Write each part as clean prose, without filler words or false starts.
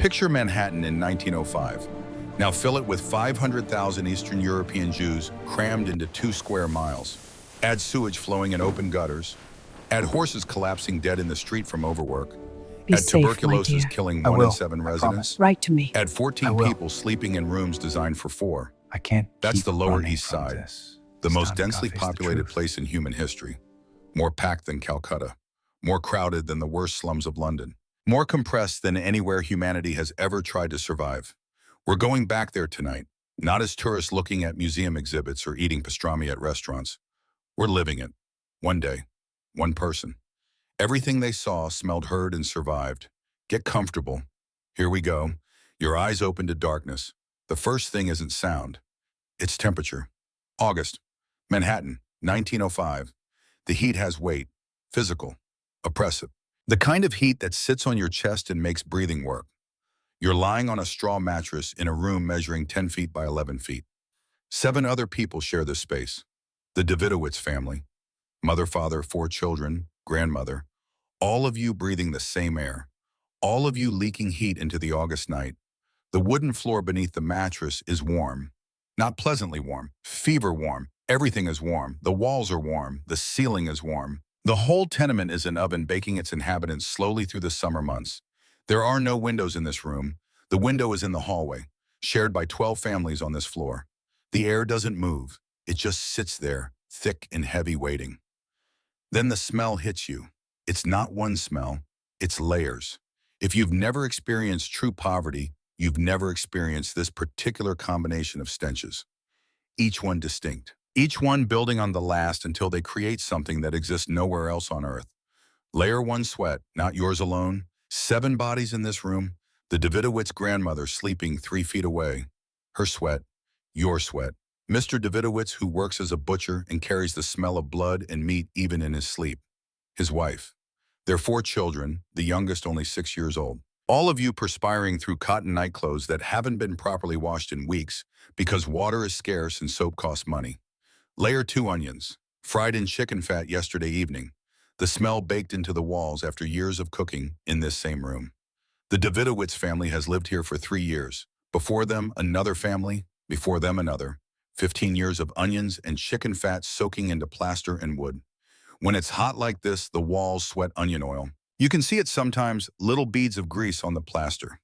Picture Manhattan in 1905. Now fill it with 500,000 Eastern European Jews crammed into 2 square miles. Add sewage flowing in open gutters. Add horses collapsing dead in the street from overwork. Be Add safe, my tuberculosis dear. killing I 1 will. in 7 I residents. promise. Write to me. Add I 14 will. people sleeping in rooms designed for 4. I can't That's keep the Lower running East from Side, this. the It's most time to densely face the populated truth. place in human history. More packed than Calcutta. More crowded than the worst slums of London. More compressed than anywhere humanity has ever tried to survive. We're going back there tonight, not as tourists looking at museum exhibits or eating pastrami at restaurants. We're living it. One day. One person. Everything they saw, smelled, heard, and survived. Get comfortable. Here we go. Your eyes open to darkness. The first thing isn't sound. It's temperature. August. Manhattan, 1905. The heat has weight. Physical. Oppressive. The kind of heat that sits on your chest and makes breathing work. You're lying on a straw mattress in a room measuring 10 feet by 11 feet. 7 other people share this space. The Davidowitz family. Mother, father, 4 children, grandmother. All of you breathing the same air. All of you leaking heat into the August night. The wooden floor beneath the mattress is warm. Not pleasantly warm, fever warm. Everything is warm. The walls are warm. The ceiling is warm. The whole tenement is an oven baking its inhabitants slowly through the summer months. There are no windows in this room. The window is in the hallway, shared by 12 families on this floor. The air doesn't move. It just sits there, thick and heavy, waiting. Then the smell hits you. It's not one smell. It's layers. If you've never experienced true poverty, you've never experienced this particular combination of stenches. Each one distinct. Each one building on the last until they create something that exists nowhere else on earth. Layer 1 sweat, not yours alone. 7 bodies in this room. The Davidowitz grandmother sleeping 3 feet away. Her sweat, your sweat. Mr. Davidowitz, who works as a butcher and carries the smell of blood and meat even in his sleep. His wife. Their 4 children, the youngest only 6 years old. All of you perspiring through cotton nightclothes that haven't been properly washed in weeks because water is scarce and soap costs money. Layer 2 onions, fried in chicken fat yesterday evening. The smell baked into the walls after years of cooking in this same room. The Davidowitz family has lived here for 3 years. Before them, another family. Before them, another. 15 years of onions and chicken fat soaking into plaster and wood. When it's hot like this, the walls sweat onion oil. You can see it sometimes, little beads of grease on the plaster.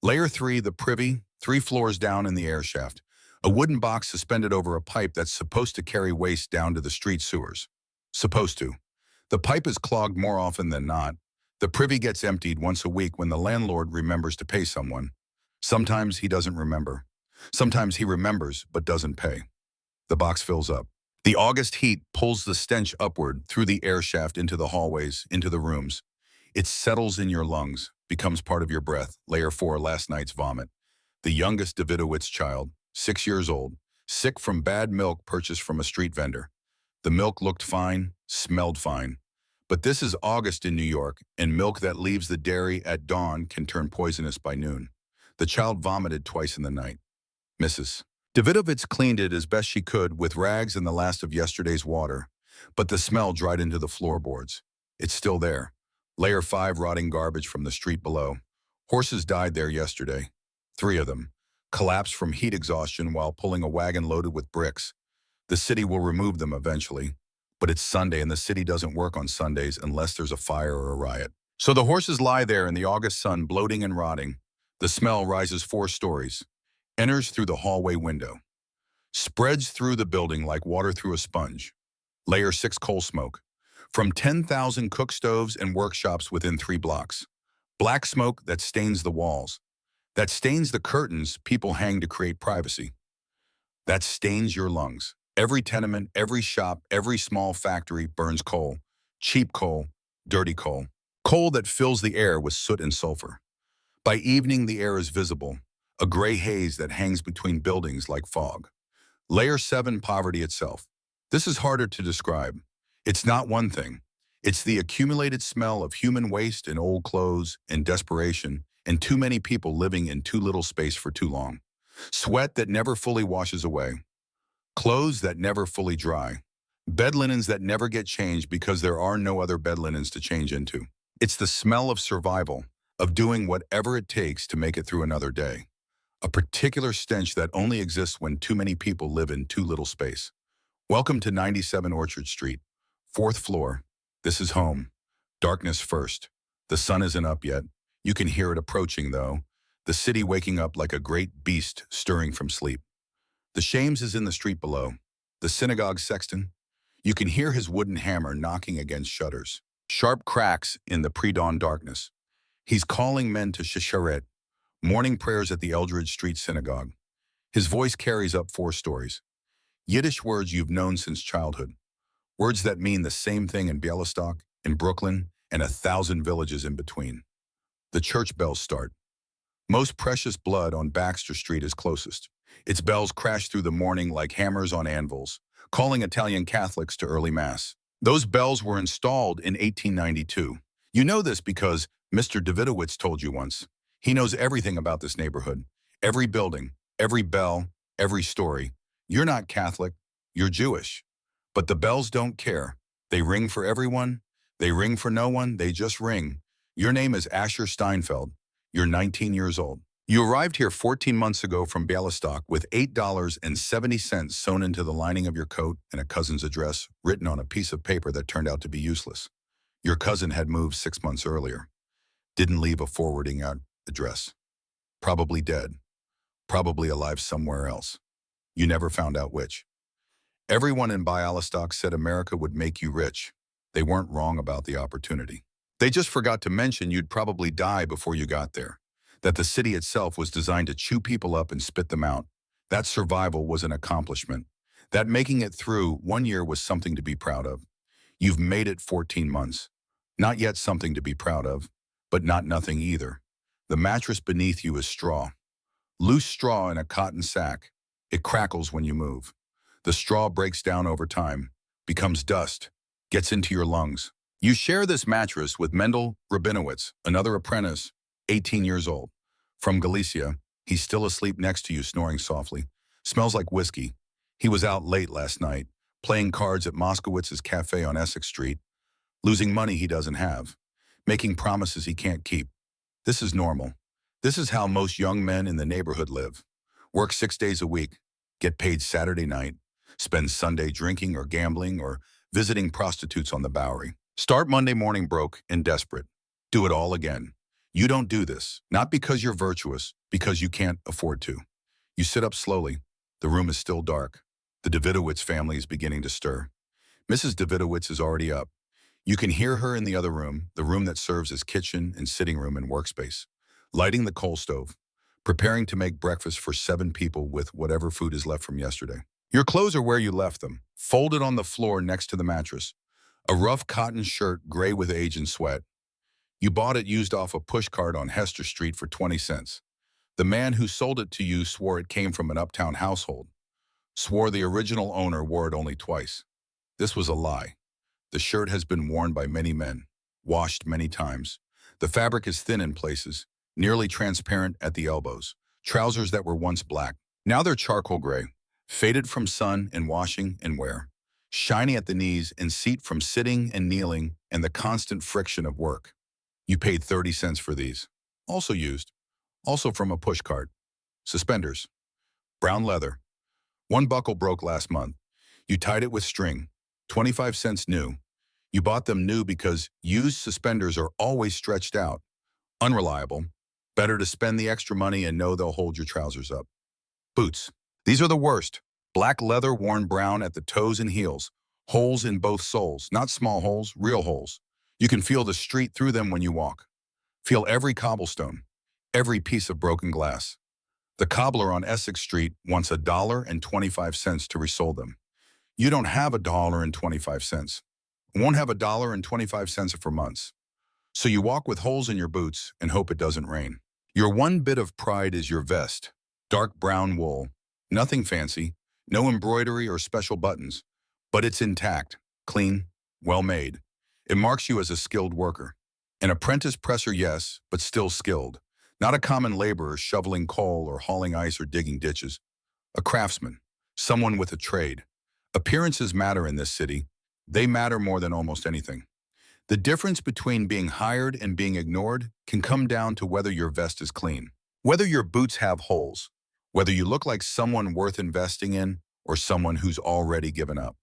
Layer 3, the privy, 3 floors down in the air shaft. A wooden box suspended over a pipe that's supposed to carry waste down to the street sewers. Supposed to. The pipe is clogged more often than not. The privy gets emptied once a week when the landlord remembers to pay someone. Sometimes he doesn't remember. Sometimes he remembers but doesn't pay. The box fills up. The August heat pulls the stench upward through the air shaft into the hallways, into the rooms. It settles in your lungs, becomes part of your breath. Layer 4, last night's vomit. The youngest Davidowitz child, 6 years old, sick from bad milk purchased from a street vendor. The milk looked fine, smelled fine. But this is August in New York, and milk that leaves the dairy at dawn can turn poisonous by noon. The child vomited twice in the night. Mrs. Davidowitz cleaned it as best she could with rags and the last of yesterday's water, but the smell dried into the floorboards. It's still there. Layer 5, rotting garbage from the street below. Horses died there yesterday. 3 of them. Collapsed from heat exhaustion while pulling a wagon loaded with bricks. The city will remove them eventually. But it's Sunday and the city doesn't work on Sundays unless there's a fire or a riot. So the horses lie there in the August sun, bloating and rotting. The smell rises 4 stories. Enters through the hallway window. Spreads through the building like water through a sponge. Layer 6, coal smoke. From 10,000 cook stoves and workshops within 3 blocks. Black smoke that stains the walls. That stains the curtains people hang to create privacy. That stains your lungs. Every tenement, every shop, every small factory burns coal. Cheap coal, dirty coal. Coal that fills the air with soot and sulfur. By evening, the air is visible, a gray haze that hangs between buildings like fog. Layer 7, poverty itself. This is harder to describe. It's not one thing. It's the accumulated smell of human waste and old clothes and desperation and too many people living in too little space for too long. Sweat that never fully washes away. Clothes that never fully dry. Bed linens that never get changed because there are no other bed linens to change into. It's the smell of survival, of doing whatever it takes to make it through another day. A particular stench that only exists when too many people live in too little space. Welcome to 97 Orchard Street, 4th floor. This is home. Darkness first. The sun isn't up yet. You can hear it approaching, though. The city waking up like a great beast stirring from sleep. The Shames is in the street below. The synagogue sexton. You can hear his wooden hammer knocking against shutters. Sharp cracks in the pre-dawn darkness. He's calling men to Shacharet, morning prayers at the Eldridge Street Synagogue. His voice carries up 4 stories. Yiddish words you've known since childhood. Words that mean the same thing in Bialystok, in Brooklyn, and 1,000 villages in between. The church bells start. Most precious blood on Baxter Street is closest. Its bells crash through the morning like hammers on anvils, calling Italian Catholics to early Mass. Those bells were installed in 1892. You know this because Mr. Davidowitz told you once. He knows everything about this neighborhood. Every building, every bell, every story. You're not Catholic, you're Jewish. But the bells don't care. They ring for everyone. They ring for no one. They just ring. Your name is Asher Steinfeld. You're 19 years old. You arrived here 14 months ago from Bialystok with $8.70 sewn into the lining of your coat and a cousin's address written on a piece of paper that turned out to be useless. Your cousin had moved 6 months earlier. Didn't leave a forwarding out address. Probably dead. Probably alive somewhere else. You never found out which. Everyone in Bialystok said America would make you rich. They weren't wrong about the opportunity. They just forgot to mention you'd probably die before you got there. That the city itself was designed to chew people up and spit them out. That survival was an accomplishment. That making it through 1 year was something to be proud of. You've made it 14 months. Not yet something to be proud of, but not nothing either. The mattress beneath you is straw. Loose straw in a cotton sack. It crackles when you move. The straw breaks down over time, becomes dust, gets into your lungs. You share this mattress with Mendel Rabinowitz, another apprentice, 18 years old. From Galicia, he's still asleep next to you, snoring softly. Smells like whiskey. He was out late last night, playing cards at Moskowitz's cafe on Essex Street, losing money he doesn't have, making promises he can't keep. This is normal. This is how most young men in the neighborhood live. Work 6 days a week, get paid Saturday night, spend Sunday drinking or gambling or visiting prostitutes on the Bowery. Start Monday morning broke and desperate. Do it all again. You don't do this, not because you're virtuous, because you can't afford to. You sit up slowly. The room is still dark. The Davidowitz family is beginning to stir. Mrs. Davidowitz is already up. You can hear her in the other room, the room that serves as kitchen and sitting room and workspace, lighting the coal stove, preparing to make breakfast for 7 people with whatever food is left from yesterday. Your clothes are where you left them, folded on the floor next to the mattress. A rough cotton shirt, gray with age and sweat. You bought it used off a pushcart on Hester Street for 20 cents. The man who sold it to you swore it came from an uptown household. Swore the original owner wore it only twice. This was a lie. The shirt has been worn by many men, washed many times. The fabric is thin in places, nearly transparent at the elbows. Trousers that were once black. Now they're charcoal gray, faded from sun and washing and wear. Shiny at the knees and seat from sitting and kneeling and the constant friction of work. You paid 30 cents for these. Also used. Also from a pushcart. Suspenders. Brown leather. One buckle broke last month. You tied it with string. 25 cents new. You bought them new because used suspenders are always stretched out. Unreliable. Better to spend the extra money and know they'll hold your trousers up. Boots. These are the worst. Black leather worn brown at the toes and heels. Holes in both soles. Not small holes, real holes. You can feel the street through them when you walk. Feel every cobblestone. Every piece of broken glass. The cobbler on Essex Street wants $1.25 to resole them. You don't have $1.25. Won't have $1.25 for months. So you walk with holes in your boots and hope it doesn't rain. Your one bit of pride is your vest. Dark brown wool. Nothing fancy. No embroidery or special buttons. But it's intact, clean, well made. It marks you as a skilled worker. An apprentice presser, yes, but still skilled. Not a common laborer shoveling coal or hauling ice or digging ditches. A craftsman. Someone with a trade. Appearances matter in this city. They matter more than almost anything. The difference between being hired and being ignored can come down to whether your vest is clean, whether your boots have holes, whether you look like someone worth investing in or someone who's already given up.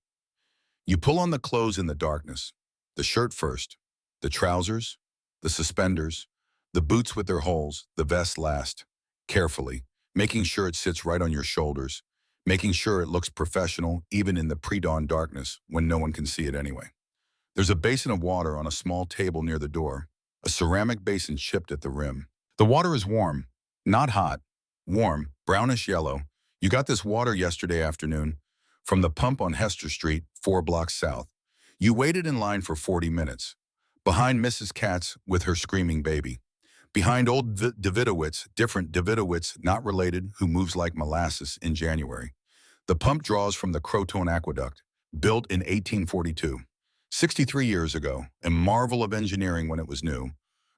You pull on the clothes in the darkness, the shirt first, the trousers, the suspenders, the boots with their holes, the vest last, carefully, making sure it sits right on your shoulders, making sure it looks professional even in the pre-dawn darkness when no one can see it anyway. There's a basin of water on a small table near the door, a ceramic basin chipped at the rim. The water is warm, not hot, warm, brownish yellow. You got this water yesterday afternoon from the pump on Hester Street, 4 blocks south. You waited in line for 40 minutes, behind Mrs. Katz with her screaming baby, behind old Davidowitz, different Davidowitz, not related, who moves like molasses in January. The pump draws from the Croton Aqueduct, built in 1842. 63 years ago, a marvel of engineering when it was new,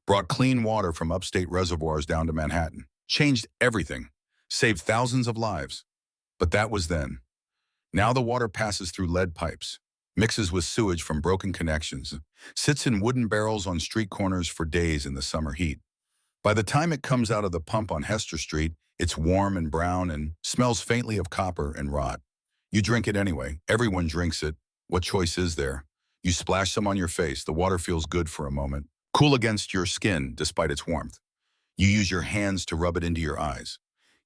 brought clean water from upstate reservoirs down to Manhattan, changed everything, saved thousands of lives. But that was then. Now the water passes through lead pipes, mixes with sewage from broken connections, sits in wooden barrels on street corners for days in the summer heat. By the time it comes out of the pump on Hester Street, it's warm and brown and smells faintly of copper and rot. You drink it anyway. Everyone drinks it. What choice is there? You splash some on your face. The water feels good for a moment, cool against your skin despite its warmth. You use your hands to rub it into your eyes,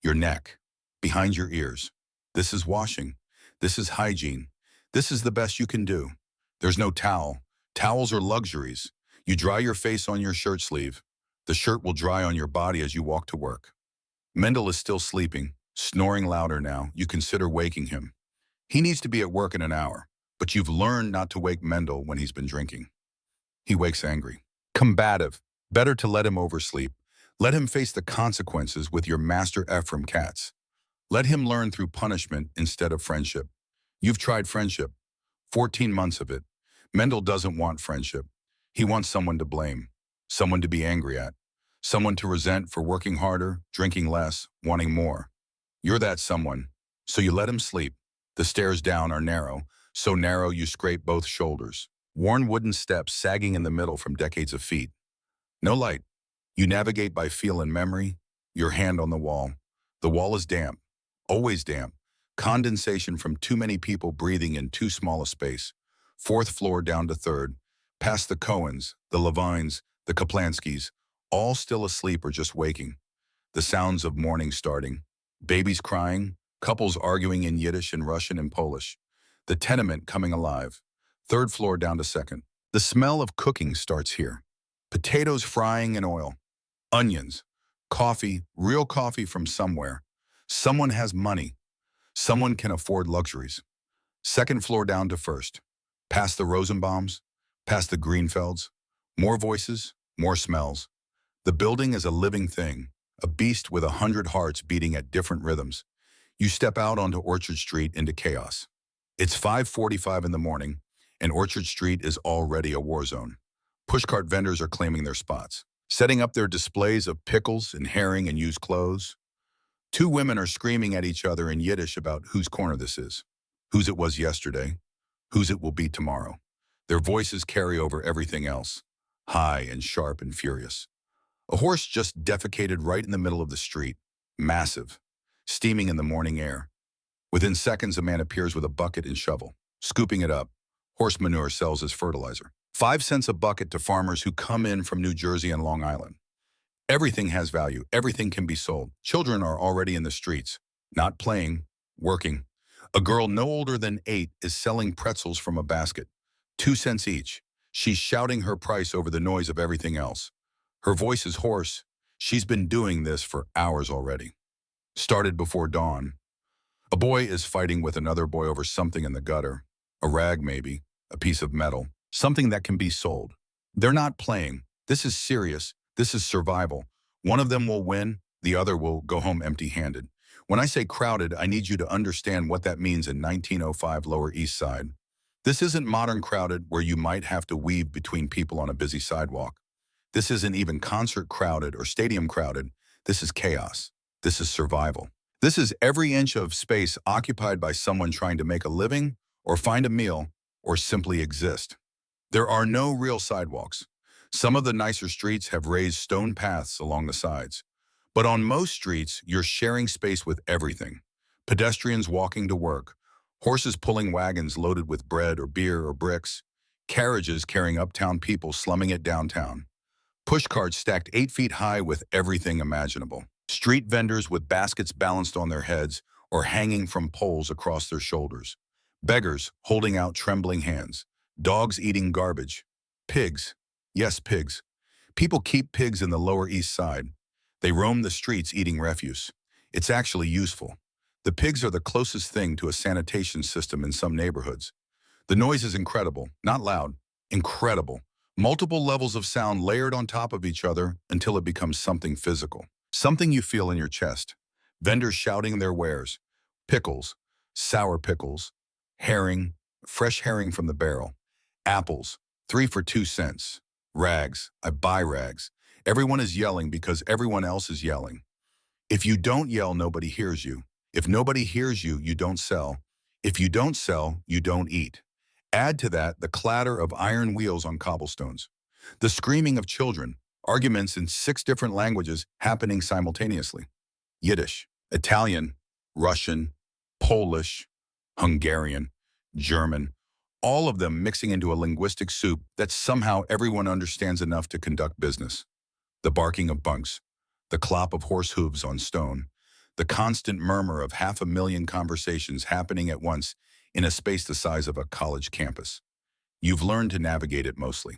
your neck, behind your ears. This is washing. This is hygiene. This is the best you can do. There's no towel. Towels are luxuries. You dry your face on your shirt sleeve. The shirt will dry on your body as you walk to work. Mendel is still sleeping, snoring louder now. You consider waking him. He needs to be at work in an hour, but you've learned not to wake Mendel when he's been drinking. He wakes angry, combative. Better to let him oversleep. Let him face the consequences with your master Ephraim Katz. Let him learn through punishment instead of friendship. You've tried friendship, 14 months of it. Mendel doesn't want friendship. He wants someone to blame, someone to be angry at, someone to resent for working harder, drinking less, wanting more. You're that someone, so you let him sleep. The stairs down are narrow, so narrow you scrape both shoulders. Worn wooden steps sagging in the middle from decades of feet. No light. You navigate by feel and memory, your hand on the wall. The wall is damp, always damp. Condensation from too many people breathing in too small a space. 4th floor down to 3rd, past the Cohens, the Levines, the Kaplanskys, all still asleep or just waking. The sounds of morning starting. Babies crying, couples arguing in Yiddish and Russian and Polish. The tenement coming alive. 3rd floor down to 2nd. The smell of cooking starts here. Potatoes frying in oil. Onions. Coffee, real coffee from somewhere. Someone has money. Someone can afford luxuries. 2nd floor down to 1st. Past the Rosenbaums, past the Greenfelds. More voices, more smells. The building is a living thing, a beast with 100 hearts beating at different rhythms. You step out onto Orchard Street into chaos. It's 5:45 in the morning, and Orchard Street is already a war zone. Pushcart vendors are claiming their spots, setting up their displays of pickles and herring and used clothes. 2 women are screaming at each other in Yiddish about whose corner this is, whose it was yesterday, whose it will be tomorrow. Their voices carry over everything else, high and sharp and furious. A horse just defecated right in the middle of the street, massive, steaming in the morning air. Within seconds, a man appears with a bucket and shovel, scooping it up. Horse manure sells as fertilizer. 5 cents a bucket to farmers who come in from New Jersey and Long Island. Everything has value. Everything can be sold. Children are already in the streets, not playing, working. A girl no older than 8 is selling pretzels from a basket, 2 cents each. She's shouting her price over the noise of everything else. Her voice is hoarse. She's been doing this for hours already. Started before dawn. A boy is fighting with another boy over something in the gutter. A rag maybe, a piece of metal, something that can be sold. They're not playing. This is serious. This is survival. One of them will win, the other will go home empty-handed. When I say crowded, I need you to understand what that means in 1905 Lower East Side. This isn't modern crowded where you might have to weave between people on a busy sidewalk. This isn't even concert crowded or stadium crowded. This is chaos. This is survival. This is every inch of space occupied by someone trying to make a living or find a meal or simply exist. There are no real sidewalks. Some of the nicer streets have raised stone paths along the sides. But on most streets, you're sharing space with everything. Pedestrians walking to work, horses pulling wagons loaded with bread or beer or bricks, carriages carrying uptown people slumming it downtown, pushcarts stacked 8 feet high with everything imaginable, street vendors with baskets balanced on their heads or hanging from poles across their shoulders, beggars holding out trembling hands, dogs eating garbage, pigs, yes, pigs. People keep pigs in the Lower East Side. They roam the streets eating refuse. It's actually useful. The pigs are the closest thing to a sanitation system in some neighborhoods. The noise is incredible, not loud, incredible. Multiple levels of sound layered on top of each other until it becomes something physical. Something you feel in your chest. Vendors shouting their wares. Pickles, sour pickles, herring, fresh herring from the barrel. Apples, 3 for 2 cents. Rags, I buy rags. Everyone is yelling because everyone else is yelling. If you don't yell, nobody hears you. If nobody hears you, you don't sell. If you don't sell, you don't eat. Add to that the clatter of iron wheels on cobblestones, the screaming of children, arguments in 6 different languages happening simultaneously. Yiddish, Italian, Russian, Polish, Hungarian, German, all of them mixing into a linguistic soup that somehow everyone understands enough to conduct business. The barking of bunks, the clop of horse hooves on stone, the constant murmur of 500,000 conversations happening at once in a space the size of a college campus. You've learned to navigate it mostly.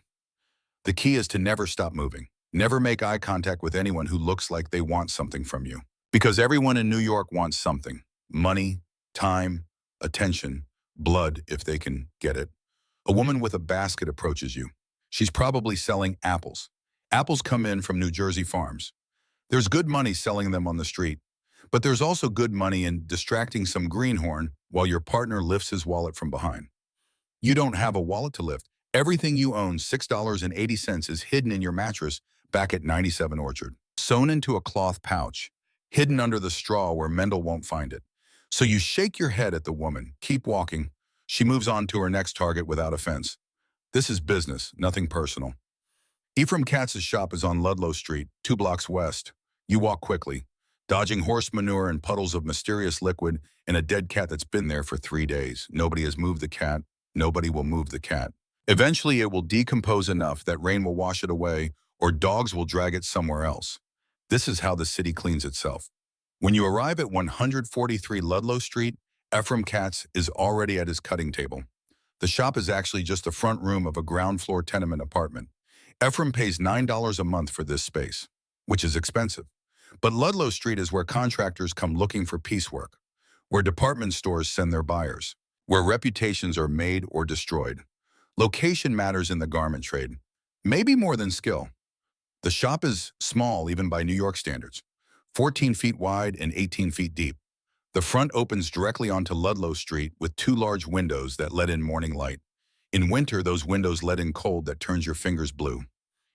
The key is to never stop moving. Never make eye contact with anyone who looks like they want something from you. Because everyone in New York wants something. Money, time, attention, blood if they can get it. A woman with a basket approaches you. She's probably selling apples. Apples come in from New Jersey farms. There's good money selling them on the street, but there's also good money in distracting some greenhorn while your partner lifts his wallet from behind. You don't have a wallet to lift. Everything you own, $6.80, is hidden in your mattress back at 97 Orchard, sewn into a cloth pouch, hidden under the straw where Mendel won't find it. So you shake your head at the woman, keep walking. She moves on to her next target without offense. This is business, nothing personal. Ephraim Katz's shop is on Ludlow Street, 2 blocks west. You walk quickly, dodging horse manure and puddles of mysterious liquid and a dead cat that's been there for 3 days. Nobody has moved the cat. Nobody will move the cat. Eventually, it will decompose enough that rain will wash it away or dogs will drag it somewhere else. This is how the city cleans itself. When you arrive at 143 Ludlow Street, Ephraim Katz is already at his cutting table. The shop is actually just the front room of a ground floor tenement apartment. Ephraim pays $9 a month for this space, which is expensive. But Ludlow Street is where contractors come looking for piecework, where department stores send their buyers, where reputations are made or destroyed. Location matters in the garment trade, maybe more than skill. The shop is small even by New York standards, 14 feet wide and 18 feet deep. The front opens directly onto Ludlow Street with 2 large windows that let in morning light. In winter, those windows let in cold that turns your fingers blue.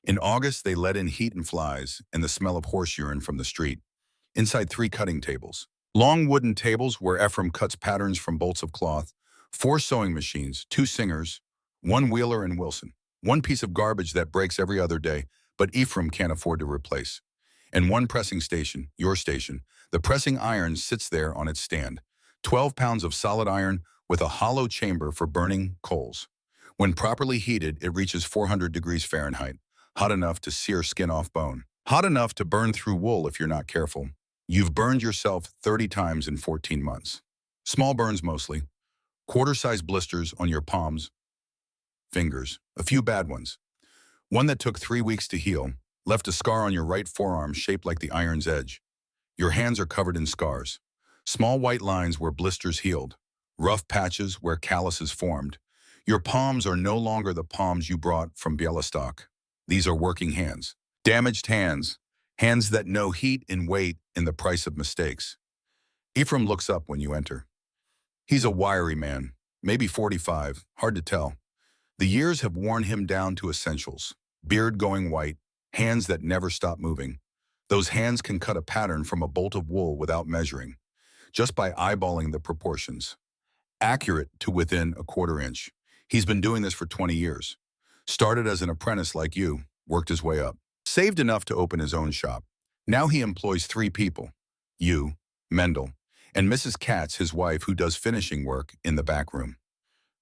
In August, they let in heat and flies and the smell of horse urine from the street. Inside 3 cutting tables. Long wooden tables where Ephraim cuts patterns from bolts of cloth, 4 sewing machines, 2 singers, 1 Wheeler and Wilson, 1 piece of garbage that breaks every other day, but Ephraim can't afford to replace. And 1 pressing station, your station. The pressing iron sits there on its stand. 12 pounds of solid iron with a hollow chamber for burning coals. When properly heated, it reaches 400 degrees Fahrenheit, hot enough to sear skin off bone, hot enough to burn through wool if you're not careful. You've burned yourself 30 times in 14 months. Small burns mostly, quarter-sized blisters on your palms, fingers, a few bad ones. One that took 3 weeks to heal, left a scar on your right forearm shaped like the iron's edge. Your hands are covered in scars. Small white lines where blisters healed, rough patches where calluses formed. Your palms are no longer the palms you brought from Bialystok. These are working hands. Damaged hands. Hands that know heat and weight in the price of mistakes. Ephraim looks up when you enter. He's a wiry man, maybe 45, hard to tell. The years have worn him down to essentials. Beard going white, hands that never stop moving. Those hands can cut a pattern from a bolt of wool without measuring, just by eyeballing the proportions. Accurate to within a quarter inch. He's been doing this for 20 years. Started as an apprentice like you, worked his way up. Saved enough to open his own shop. Now he employs 3 people. You, Mendel, and Mrs. Katz, his wife, who does finishing work in the back room.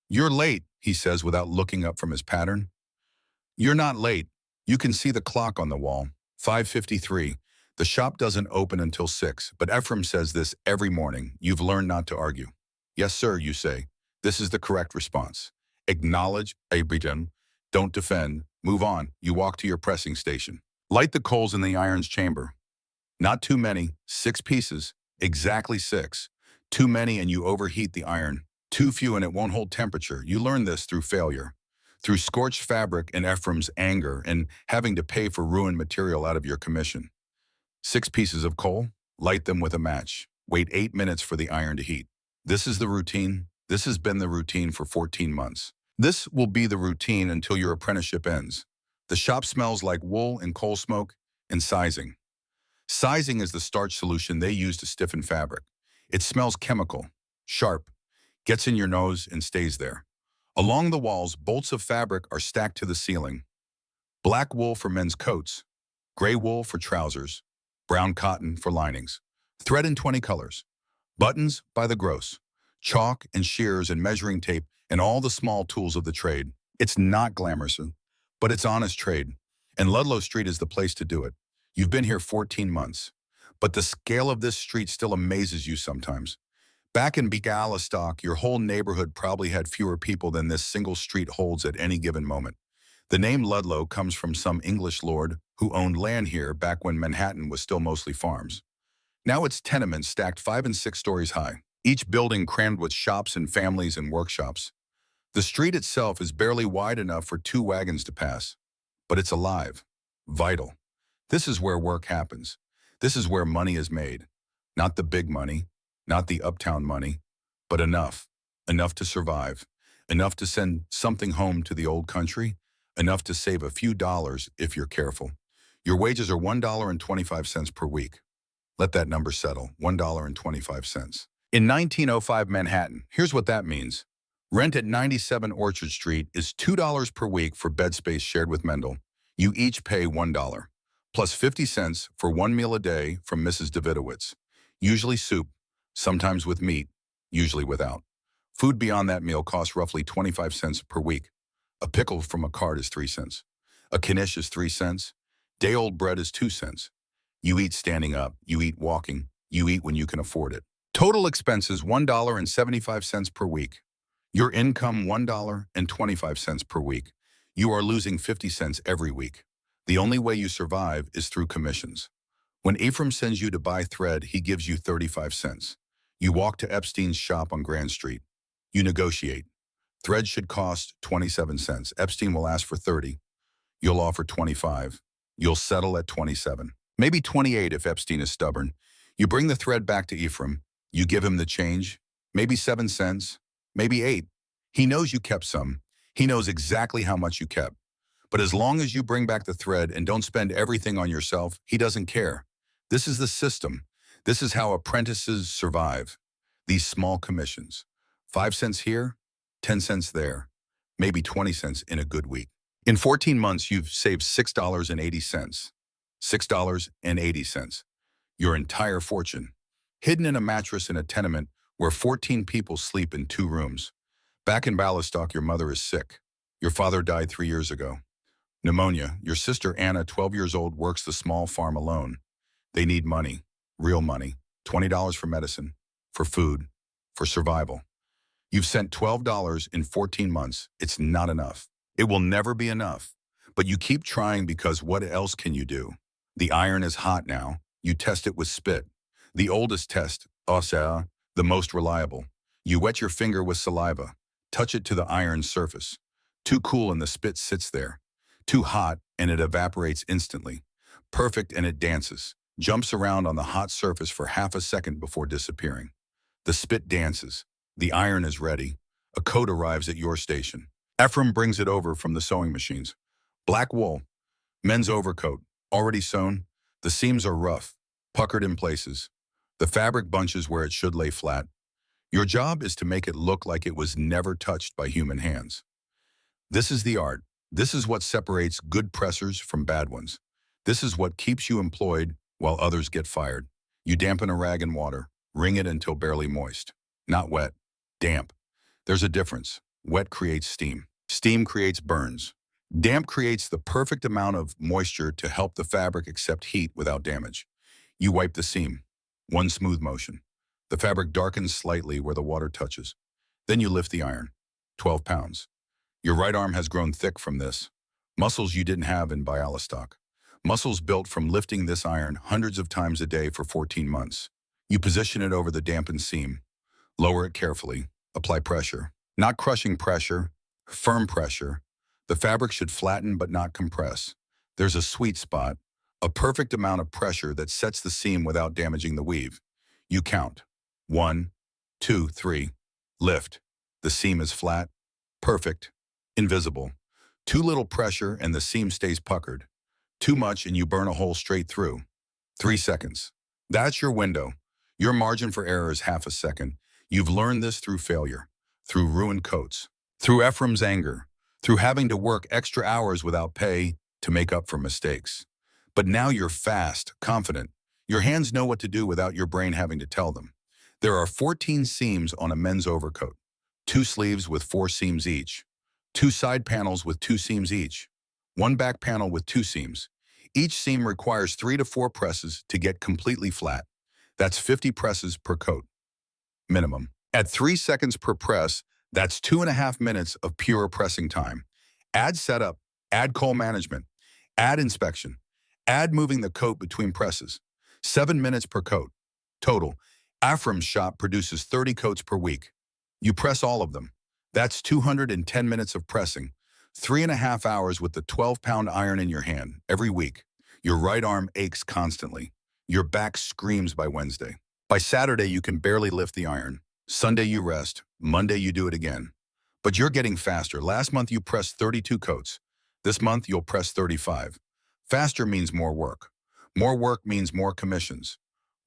"You're late," he says without looking up from his pattern. "You're not late. You can see the clock on the wall. 5:53. The shop doesn't open until 6, but Ephraim says this every morning. You've learned not to argue." "Yes, sir," you say. This is the correct response. Acknowledge, Abraham. Don't defend. Move on. You walk to your pressing station. Light the coals in the iron's chamber. Not too many. 6 pieces. Exactly 6. Too many and you overheat the iron. Too few and it won't hold temperature. You learn this through failure. Through scorched fabric and Ephraim's anger and having to pay for ruined material out of your commission. 6 pieces of coal. Light them with a match. Wait 8 minutes for the iron to heat. This is the routine. This has been the routine for 14 months. This will be the routine until your apprenticeship ends. The shop smells like wool and coal smoke and sizing. Sizing is the starch solution they use to stiffen fabric. It smells chemical, sharp, gets in your nose and stays there. Along the walls, bolts of fabric are stacked to the ceiling. Black wool for men's coats, gray wool for trousers, brown cotton for linings, thread in 20 colors, buttons by the gross, chalk and shears and measuring tape and all the small tools of the trade. It's not glamorous, but it's honest trade. And Ludlow Street is the place to do it. You've been here 14 months, but the scale of this street still amazes you sometimes. Back in Bialystok, your whole neighborhood probably had fewer people than this single street holds at any given moment. The name Ludlow comes from some English lord who owned land here back when Manhattan was still mostly farms. Now it's tenements stacked 5 and 6 stories high, each building crammed with shops and families and workshops. The street itself is barely wide enough for 2 wagons to pass, but it's alive, vital. This is where work happens. This is where money is made. Not the big money, not the uptown money, but enough. Enough to survive. Enough to send something home to the old country. Enough to save a few dollars if you're careful. Your wages are $1.25 per week. Let that number settle, $1.25. In 1905 Manhattan, here's what that means. Rent at 97 Orchard Street is $2 per week for bed space shared with Mendel. You each pay $1, plus 50 cents for 1 meal a day from Mrs. Davidowitz. Usually soup, sometimes with meat, usually without. Food beyond that meal costs roughly 25 cents per week. A pickle from a cart is 3 cents. A knish is 3 cents. Day-old bread is 2 cents. You eat standing up, you eat walking, you eat when you can afford it. Total expenses $1.75 per week. Your income $1.25 per week. You are losing 50 cents every week. The only way you survive is through commissions. When Ephraim sends you to buy thread, he gives you 35 cents. You walk to Epstein's shop on Grand Street. You negotiate. Thread should cost 27 cents. Epstein will ask for 30. You'll offer 25. You'll settle at 27. Maybe 28 if Epstein is stubborn. You bring the thread back to Ephraim. You give him the change. Maybe 7 cents. Maybe 8. He knows you kept some. He knows exactly how much you kept. But as long as you bring back the thread and don't spend everything on yourself, he doesn't care. This is the system. This is how apprentices survive. These small commissions. 5 cents here, 10 cents there, maybe 20 cents in a good week. In 14 months, you've saved $6.80. $6.80. Your entire fortune. Hidden in a mattress in a tenement where 14 people sleep in 2 rooms. Back in Bialystok, your mother is sick. Your father died 3 years ago. Pneumonia. Your sister Anna, 12 years old, works the small farm alone. They need money, real money, $20 for medicine, for food, for survival. You've sent $12 in 14 months. It's not enough. It will never be enough. But you keep trying because what else can you do? The iron is hot now. You test it with spit. The oldest test, the most reliable. You wet your finger with saliva. Touch it to the iron's surface. Too cool and the spit sits there. Too hot and it evaporates instantly. Perfect and it dances. Jumps around on the hot surface for half a second before disappearing. The spit dances. The iron is ready. A coat arrives at your station. Ephraim brings it over from the sewing machines. Black wool. Men's overcoat. Already sewn. The seams are rough, puckered in places. The fabric bunches where it should lay flat. Your job is to make it look like it was never touched by human hands. This is the art. This is what separates good pressers from bad ones. This is what keeps you employed while others get fired. You dampen a rag in water, wring it until barely moist. Not wet, damp. There's a difference. Wet creates steam. Steam creates burns. Damp creates the perfect amount of moisture to help the fabric accept heat without damage. You wipe the seam. One smooth motion. The fabric darkens slightly where the water touches. Then you lift the iron. 12 pounds. Your right arm has grown thick from this. Muscles you didn't have in Bialystok. Muscles built from lifting this iron hundreds of times a day for 14 months. You position it over the dampened seam. Lower it carefully. Apply pressure. Not crushing pressure, firm pressure. The fabric should flatten but not compress. There's a sweet spot, a perfect amount of pressure that sets the seam without damaging the weave. You count. 1, 2, 3. Lift. The seam is flat, perfect, invisible. Too little pressure and the seam stays puckered. Too much and you burn a hole straight through. 3 seconds. That's your window. Your margin for error is half a second. You've learned this through failure, through ruined coats, through Ephraim's anger, through having to work extra hours without pay to make up for mistakes. But now you're fast, confident. Your hands know what to do without your brain having to tell them. There are 14 seams on a men's overcoat, 2 sleeves with 4 seams each, 2 side panels with 2 seams each, 1 back panel with 2 seams. Each seam requires 3 to 4 presses to get completely flat. That's 50 presses per coat, minimum. At 3 seconds per press, that's 2.5 minutes of pure pressing time. Add setup, add coal management, add inspection, add moving the coat between presses. 7 minutes per coat. Total. Ephraim's shop produces 30 coats per week. You press all of them. That's 210 minutes of pressing. 3.5 hours with the 12-pound iron in your hand every week. Your right arm aches constantly. Your back screams by Wednesday. By Saturday, you can barely lift the iron. Sunday, you rest. Monday, you do it again. But you're getting faster. Last month, you pressed 32 coats. This month, you'll press 35. Faster means more work. More work means more commissions.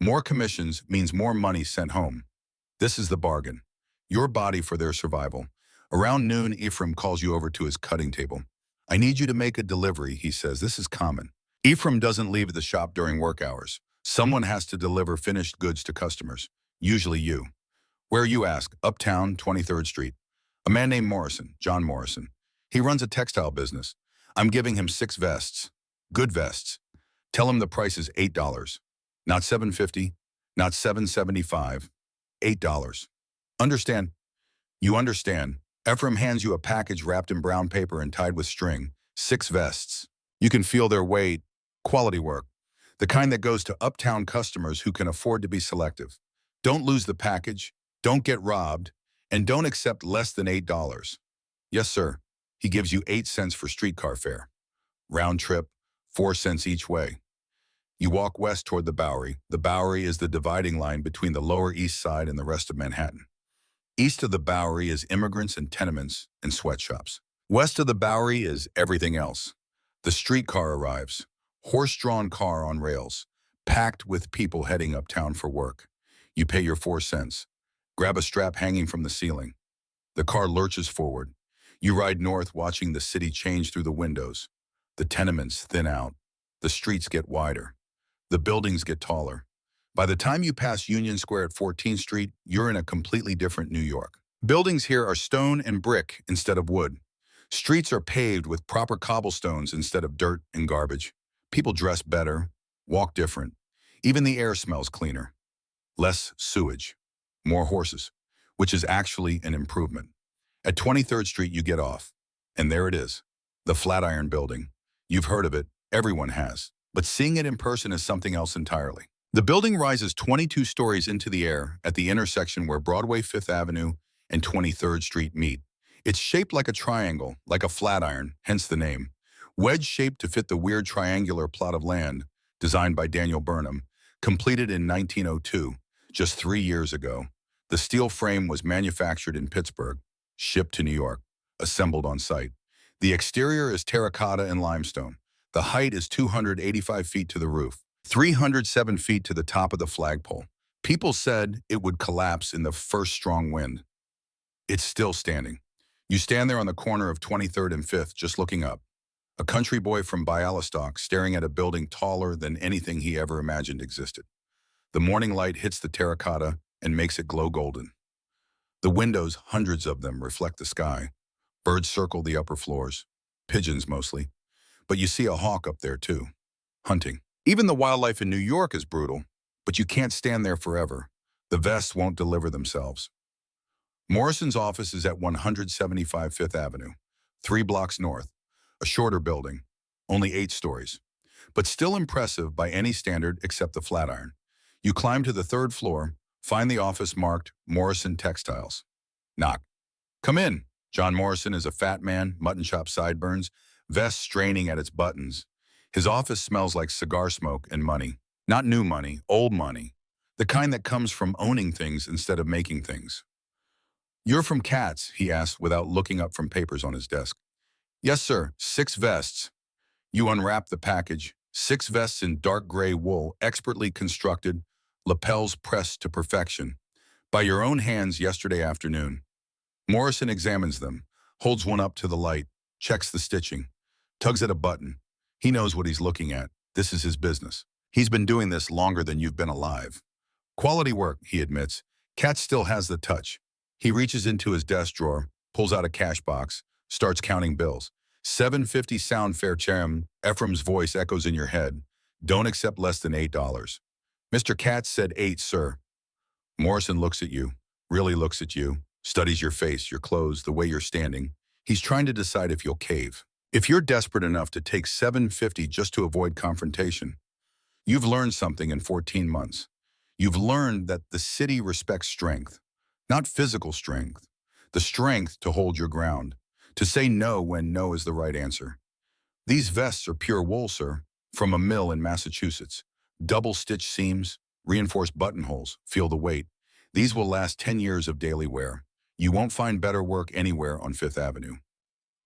More commissions means more money sent home. This is the bargain. Your body for their survival. Around noon, Ephraim calls you over to his cutting table. I need you to make a delivery, he says. This is common. Ephraim doesn't leave the shop during work hours. Someone has to deliver finished goods to customers, usually you. Where, you ask? Uptown, 23rd Street. A man named Morrison, John Morrison. He runs a textile business. I'm giving him 6 vests. Good vests. Tell him the price is $8. Not $7.50, not $7.75, $8. Understand? You understand. Ephraim hands you a package wrapped in brown paper and tied with string. 6 vests. You can feel their weight. Quality work. The kind that goes to uptown customers who can afford to be selective. Don't lose the package. Don't get robbed. And don't accept less than $8. Yes, sir. He gives you 8 cents for streetcar fare. Round trip, 4 cents each way. You walk west toward the Bowery. The Bowery is the dividing line between the Lower East Side and the rest of Manhattan. East of the Bowery is immigrants and tenements and sweatshops. West of the Bowery is everything else. The streetcar arrives, horse-drawn car on rails, packed with people heading uptown for work. You pay your 4 cents. Grab a strap hanging from the ceiling. The car lurches forward. You ride north, watching the city change through the windows. The tenements thin out. The streets get wider. The buildings get taller. By the time you pass Union Square at 14th Street, you're in a completely different New York. Buildings here are stone and brick instead of wood. Streets are paved with proper cobblestones instead of dirt and garbage. People dress better, walk different. Even the air smells cleaner. Less sewage. More horses, which is actually an improvement. At 23rd Street, you get off. And there it is, the Flatiron Building. You've heard of it, everyone has. But seeing it in person is something else entirely. The building rises 22 stories into the air at the intersection where Broadway, 5th Avenue, and 23rd Street meet. It's shaped like a triangle, like a flatiron, hence the name. Wedge-shaped to fit the weird triangular plot of land, designed by Daniel Burnham, completed in 1902, just 3 years ago. The steel frame was manufactured in Pittsburgh, shipped to New York, assembled on site. The exterior is terracotta and limestone. The height is 285 feet to the roof, 307 feet to the top of the flagpole. People said it would collapse in the first strong wind. It's still standing. You stand there on the corner of 23rd and 5th just looking up. A country boy from Bialystok staring at a building taller than anything he ever imagined existed. The morning light hits the terracotta and makes it glow golden. The windows, hundreds of them, reflect the sky. Birds circle the upper floors. Pigeons mostly. But you see a hawk up there too. Hunting. Even the wildlife in New York is brutal, but you can't stand there forever. The vests won't deliver themselves. Morrison's office is at 175 Fifth Avenue, 3 blocks north, a shorter building, only 8 stories, but still impressive by any standard except the Flatiron. You climb to the 3rd floor, find the office marked Morrison Textiles. Knock. Come in. John Morrison is a fat man, mutton chop sideburns, vest straining at its buttons. His office smells like cigar smoke and money. Not new money, old money. The kind that comes from owning things instead of making things. "You're from Katz," he asked without looking up from papers on his desk. "Yes, sir. 6 vests." You unwrap the package. 6 vests in dark gray wool, expertly constructed, lapels pressed to perfection. By your own hands yesterday afternoon. Morrison examines them, holds one up to the light, checks the stitching, tugs at a button. He knows what he's looking at. This is his business. He's been doing this longer than you've been alive. Quality work, he admits. Katz still has the touch. He reaches into his desk drawer, pulls out a cash box, starts counting bills. $7.50 sound fair, Chairman. Ephraim's voice echoes in your head. Don't accept less than $8. Mr. Katz said 8, sir. Morrison looks at you, really looks at you, studies your face, your clothes, the way you're standing. He's trying to decide if you'll cave. If you're desperate enough to take $7.50 just to avoid confrontation, you've learned something in 14 months. You've learned that the city respects strength, not physical strength, the strength to hold your ground, to say no when no is the right answer. These vests are pure wool, sir, from a mill in Massachusetts. Double-stitch seams, reinforced buttonholes, feel the weight. These will last 10 years of daily wear. You won't find better work anywhere on Fifth Avenue.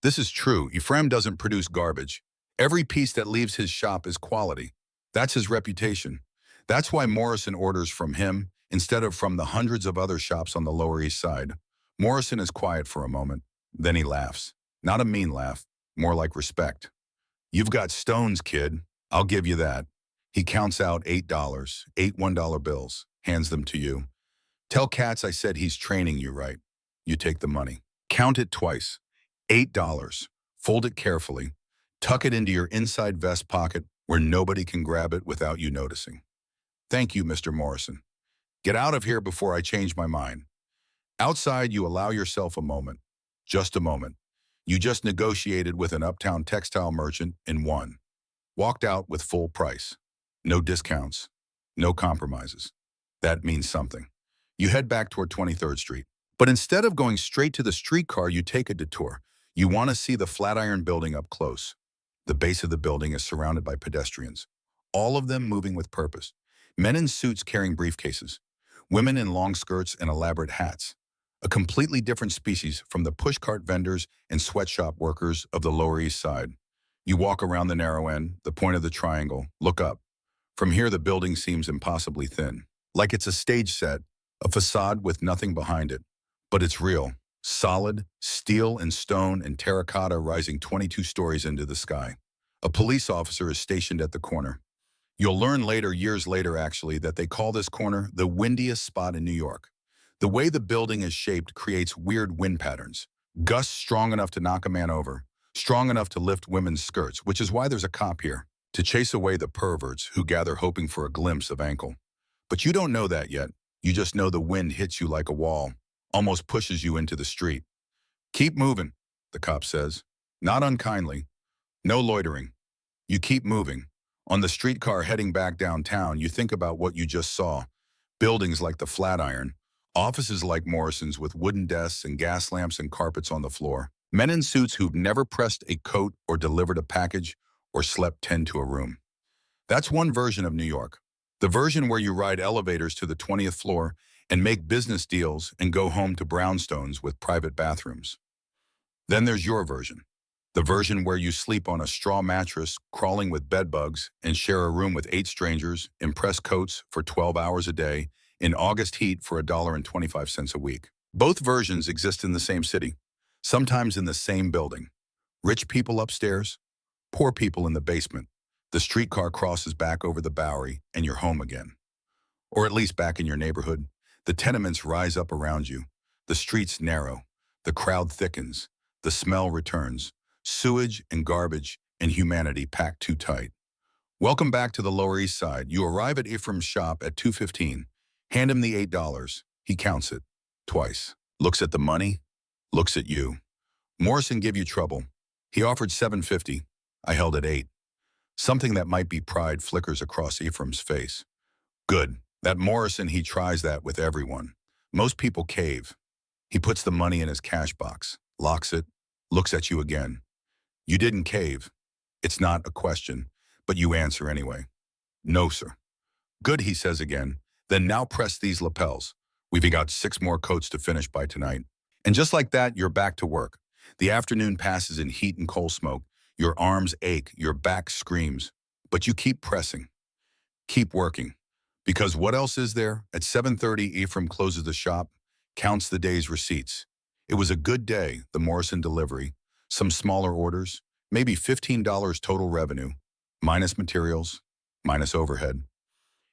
This is true. Ephraim doesn't produce garbage. Every piece that leaves his shop is quality. That's his reputation. That's why Morrison orders from him instead of from the hundreds of other shops on the Lower East Side. Morrison is quiet for a moment. Then he laughs. Not a mean laugh, more like respect. "You've got stones, kid. I'll give you that." He counts out $8, 8 $1 bills, hands them to you. "Tell Katz I said he's training you right." You take the money. Count it twice. $8. Fold it carefully. Tuck it into your inside vest pocket where nobody can grab it without you noticing. "Thank you, Mr. Morrison. Get out of here before I change my mind." Outside, you allow yourself a moment. Just a moment. You just negotiated with an uptown textile merchant and won. Walked out with full price. No discounts. No compromises. That means something. You head back toward 23rd Street. But instead of going straight to the streetcar, you take a detour. You want to see the Flatiron building up close. The base of the building is surrounded by pedestrians, all of them moving with purpose. Men in suits carrying briefcases. Women in long skirts and elaborate hats. A completely different species from the pushcart vendors and sweatshop workers of the Lower East Side. You walk around the narrow end, the point of the triangle, look up. From here, the building seems impossibly thin, like it's a stage set, a facade with nothing behind it. But it's real, solid, steel and stone and terracotta rising 22 stories into the sky. A police officer is stationed at the corner. You'll learn later, years later actually, that they call this corner the windiest spot in New York. The way the building is shaped creates weird wind patterns. Gusts strong enough to knock a man over, strong enough to lift women's skirts, which is why there's a cop here, to chase away the perverts who gather hoping for a glimpse of ankle. But you don't know that yet. You just know the wind hits you like a wall, almost pushes you into the street. "Keep moving," the cop says. Not unkindly. No loitering. You keep moving. On the streetcar heading back downtown, you think about what you just saw. Buildings like the Flatiron. Offices like Morrison's with wooden desks and gas lamps and carpets on the floor. Men in suits who've never pressed a coat or delivered a package or slept 10 to a room. That's one version of New York. The version where you ride elevators to the 20th floor and make business deals and go home to brownstones with private bathrooms. Then there's your version. The version where you sleep on a straw mattress, crawling with bedbugs, and share a room with 8 strangers in press coats for 12 hours a day, in August heat for $1.25 a week. Both versions exist in the same city. sometimes in the same building. Rich people upstairs, poor people in the basement. The streetcar crosses back over the Bowery and you're home again. Or at least back in your neighborhood. The tenements rise up around you. The streets narrow. The crowd thickens. The smell returns. Sewage and garbage and humanity packed too tight. Welcome back to the Lower East Side. You arrive at Ephraim's shop at 2:15. Hand him the $8. He counts it. Twice. Looks at the money. Looks at you. Morrison give you trouble. He offered $7.50. I held at 8. Something that might be pride flickers across Ephraim's face. Good. That Morrison, he tries that with everyone. Most people cave. He puts the money in his cash box, locks it, looks at you again. You didn't cave. It's not a question, but you answer anyway. No, sir. Good, he says again. Then now press these lapels. We've got 6 more coats to finish by tonight. And just like that, you're back to work. The afternoon passes in heat and coal smoke. Your arms ache, your back screams. But you keep pressing. Keep working. Because what else is there? At 7:30, Ephraim closes the shop, counts the day's receipts. It was a good day, the Morrison delivery. Some smaller orders, maybe $15 total revenue, minus materials, minus overhead.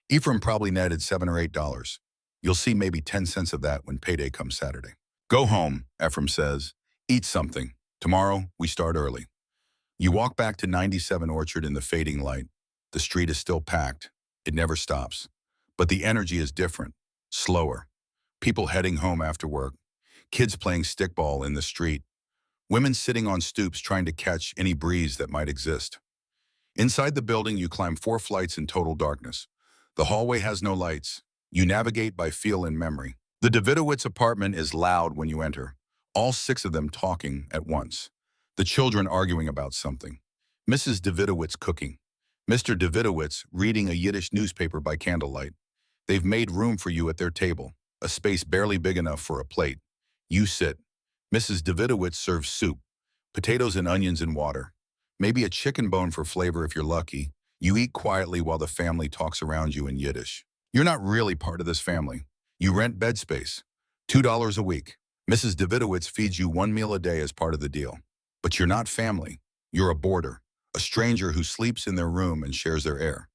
Ephraim probably netted $7 or $8. You'll see maybe 10 cents of that when payday comes Saturday. Go home, Ephraim says. Eat something. Tomorrow, we start early. You walk back to 97 Orchard in the fading light. The street is still packed. It never stops. But the energy is different, slower. People heading home after work. Kids playing stickball in the street. Women sitting on stoops trying to catch any breeze that might exist. Inside the building, you climb 4 flights in total darkness. The hallway has no lights. You navigate by feel and memory. The Davidowitz apartment is loud when you enter, all 6 of them talking at once. The children arguing about something. Mrs. Davidowitz cooking. Mr. Davidowitz reading a Yiddish newspaper by candlelight. They've made room for you at their table, a space barely big enough for a plate. You sit. Mrs. Davidowitz serves soup, potatoes and onions and water. Maybe a chicken bone for flavor if you're lucky. You eat quietly while the family talks around you in Yiddish. You're not really part of this family. You rent bed space, $2 a week. Mrs. Davidowitz feeds you 1 meal a day as part of the deal. But you're not family. You're a boarder, a stranger who sleeps in their room and shares their air.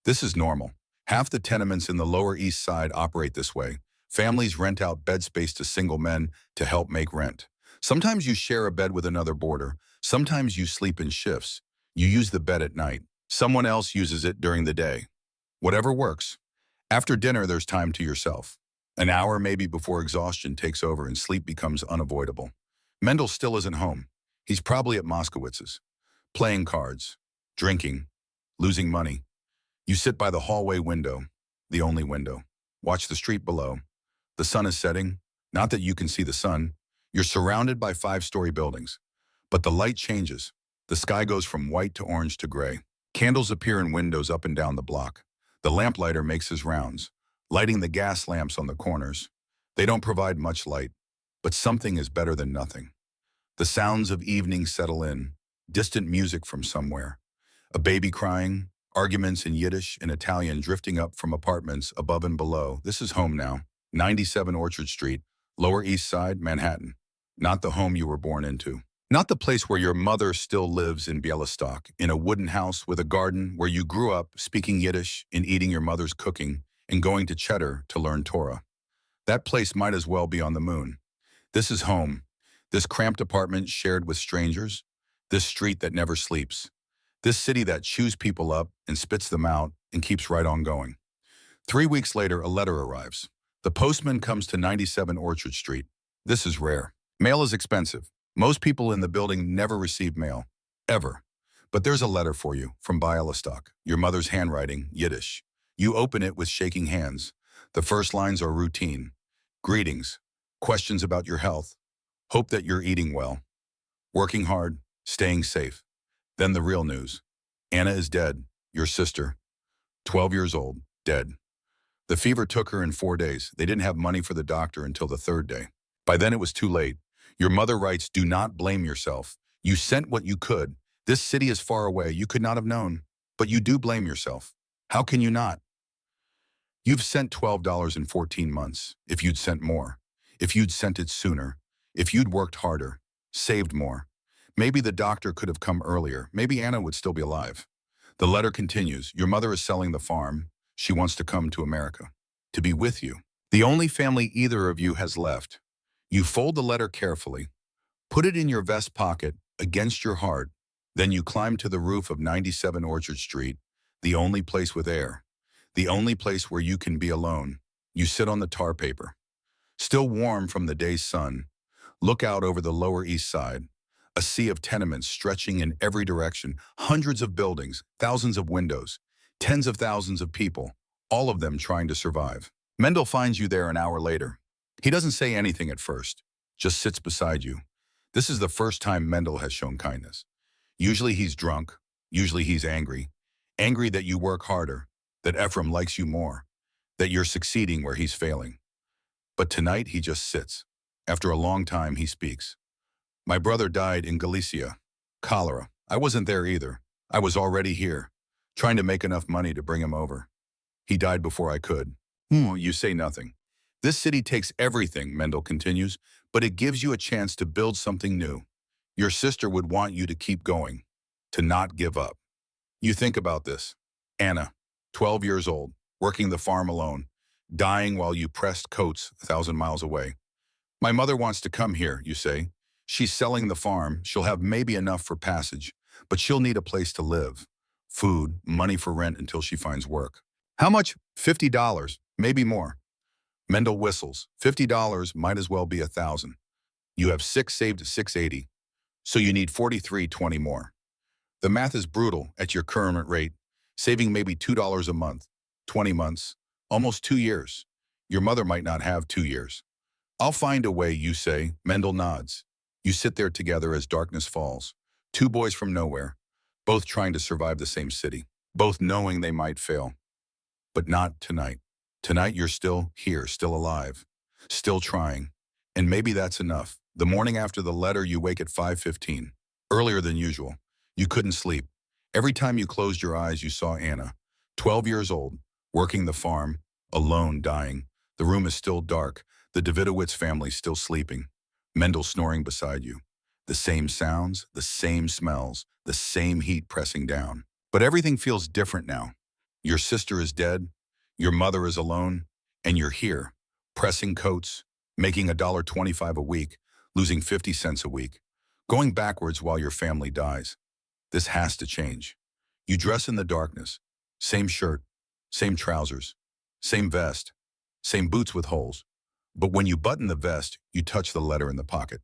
This is normal. Half the tenements in the Lower East Side operate this way. Families rent out bed space to single men to help make rent. Sometimes you share a bed with another boarder. Sometimes you sleep in shifts. You use the bed at night. Someone else uses it during the day. Whatever works. After dinner, there's time to yourself. An hour maybe before exhaustion takes over and sleep becomes unavoidable. Mendel still isn't home. He's probably at Moskowitz's, playing cards, drinking, losing money. You sit by the hallway window, the only window. Watch the street below. The sun is setting. Not that you can see the sun. You're surrounded by 5-story buildings. But the light changes. The sky goes from white to orange to gray. Candles appear in windows up and down the block. The lamplighter makes his rounds, lighting the gas lamps on the corners. They don't provide much light, but something is better than nothing. The sounds of evening settle in, distant music from somewhere. A baby crying, arguments in Yiddish and Italian drifting up from apartments above and below. This is home now, 97 Orchard Street, Lower East Side, Manhattan. Not the home you were born into. Not the place where your mother still lives in Bialystok, in a wooden house with a garden where you grew up speaking Yiddish and eating your mother's cooking and going to Cheddar to learn Torah. That place might as well be on the moon. This is home. This cramped apartment shared with strangers. This street that never sleeps. This city that chews people up and spits them out and keeps right on going. 3 weeks later, a letter arrives. The postman comes to 97 Orchard Street. This is rare. Mail is expensive. Most people in the building never receive mail, ever. But there's a letter for you from Bialystok, your mother's handwriting, Yiddish. You open it with shaking hands. The first lines are routine. Greetings, questions about your health, hope that you're eating well, working hard, staying safe. Then the real news. Anna is dead, your sister, 12 years old, dead. The fever took her in 4 days. They didn't have money for the doctor until the 3rd day. By then it was too late. Your mother writes, do not blame yourself. You sent what you could. This city is far away. You could not have known. But you do blame yourself. How can you not? You've sent $12 in 14 months. If you'd sent more. If you'd sent it sooner. If you'd worked harder, saved more, maybe the doctor could have come earlier. Maybe Anna would still be alive. The letter continues. Your mother is selling the farm. She wants to come to America, to be with you. The only family either of you has left. You fold the letter carefully, put it in your vest pocket against your heart. Then you climb to the roof of 97 Orchard Street, the only place with air, the only place where you can be alone. You sit on the tar paper, still warm from the day's sun, look out over the Lower East Side, a sea of tenements stretching in every direction, hundreds of buildings, thousands of windows, tens of thousands of people, all of them trying to survive. Mendel finds you there an hour later. He doesn't say anything at first, just sits beside you. This is the first time Mendel has shown kindness. Usually he's drunk, usually he's angry. Angry that you work harder, that Ephraim likes you more, that you're succeeding where he's failing. But tonight he just sits. After a long time he speaks. My brother died in Galicia. Cholera. I wasn't there either. I was already here, trying to make enough money to bring him over. He died before I could. You say nothing. This city takes everything, Mendel continues, but it gives you a chance to build something new. Your sister would want you to keep going, to not give up. You think about this. Anna, 12 years old, working the farm alone, dying while you pressed coats 1,000 miles away. My mother wants to come here, you say. She's selling the farm. She'll have maybe enough for passage, but she'll need a place to live. Food, money for rent until she finds work. How much? $50, maybe more. Mendel whistles. $50 might as well be 1,000. You have 6 saved to 680, so you need 43.20 more. The math is brutal at your current rate, saving maybe $2 a month, 20 months, almost 2 years. Your mother might not have 2 years. I'll find a way, you say. Mendel nods. You sit there together as darkness falls. 2 boys from nowhere, both trying to survive the same city, both knowing they might fail. But not tonight. Tonight you're still here, still alive, still trying. And maybe that's enough. The morning after the letter, you wake at 5:15, earlier than usual. You couldn't sleep. Every time you closed your eyes, you saw Anna, 12 years old, working the farm, alone, dying. The room is still dark. The Davidowitz family still sleeping. Mendel snoring beside you. The same sounds, the same smells, the same heat pressing down. But everything feels different now. Your sister is dead, your mother is alone, and you're here, pressing coats, making $1.25 a week, losing 50 cents a week, going backwards while your family dies. This has to change. You dress in the darkness, same shirt, same trousers, same vest, same boots with holes. But when you button the vest, you touch the letter in the pocket.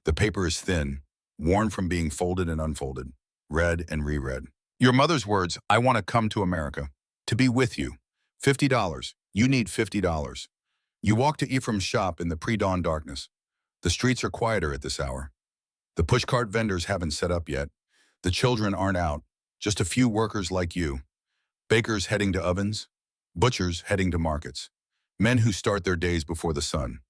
The paper is thin, worn from being folded and unfolded, read and reread. Your mother's words, I want to come to America, to be with you. $50. You need $50. You walk to Ephraim's shop in the pre-dawn darkness. The streets are quieter at this hour. The pushcart vendors haven't set up yet. The children aren't out, just a few workers like you. Bakers heading to ovens, butchers heading to markets. Men who start their days before the sun.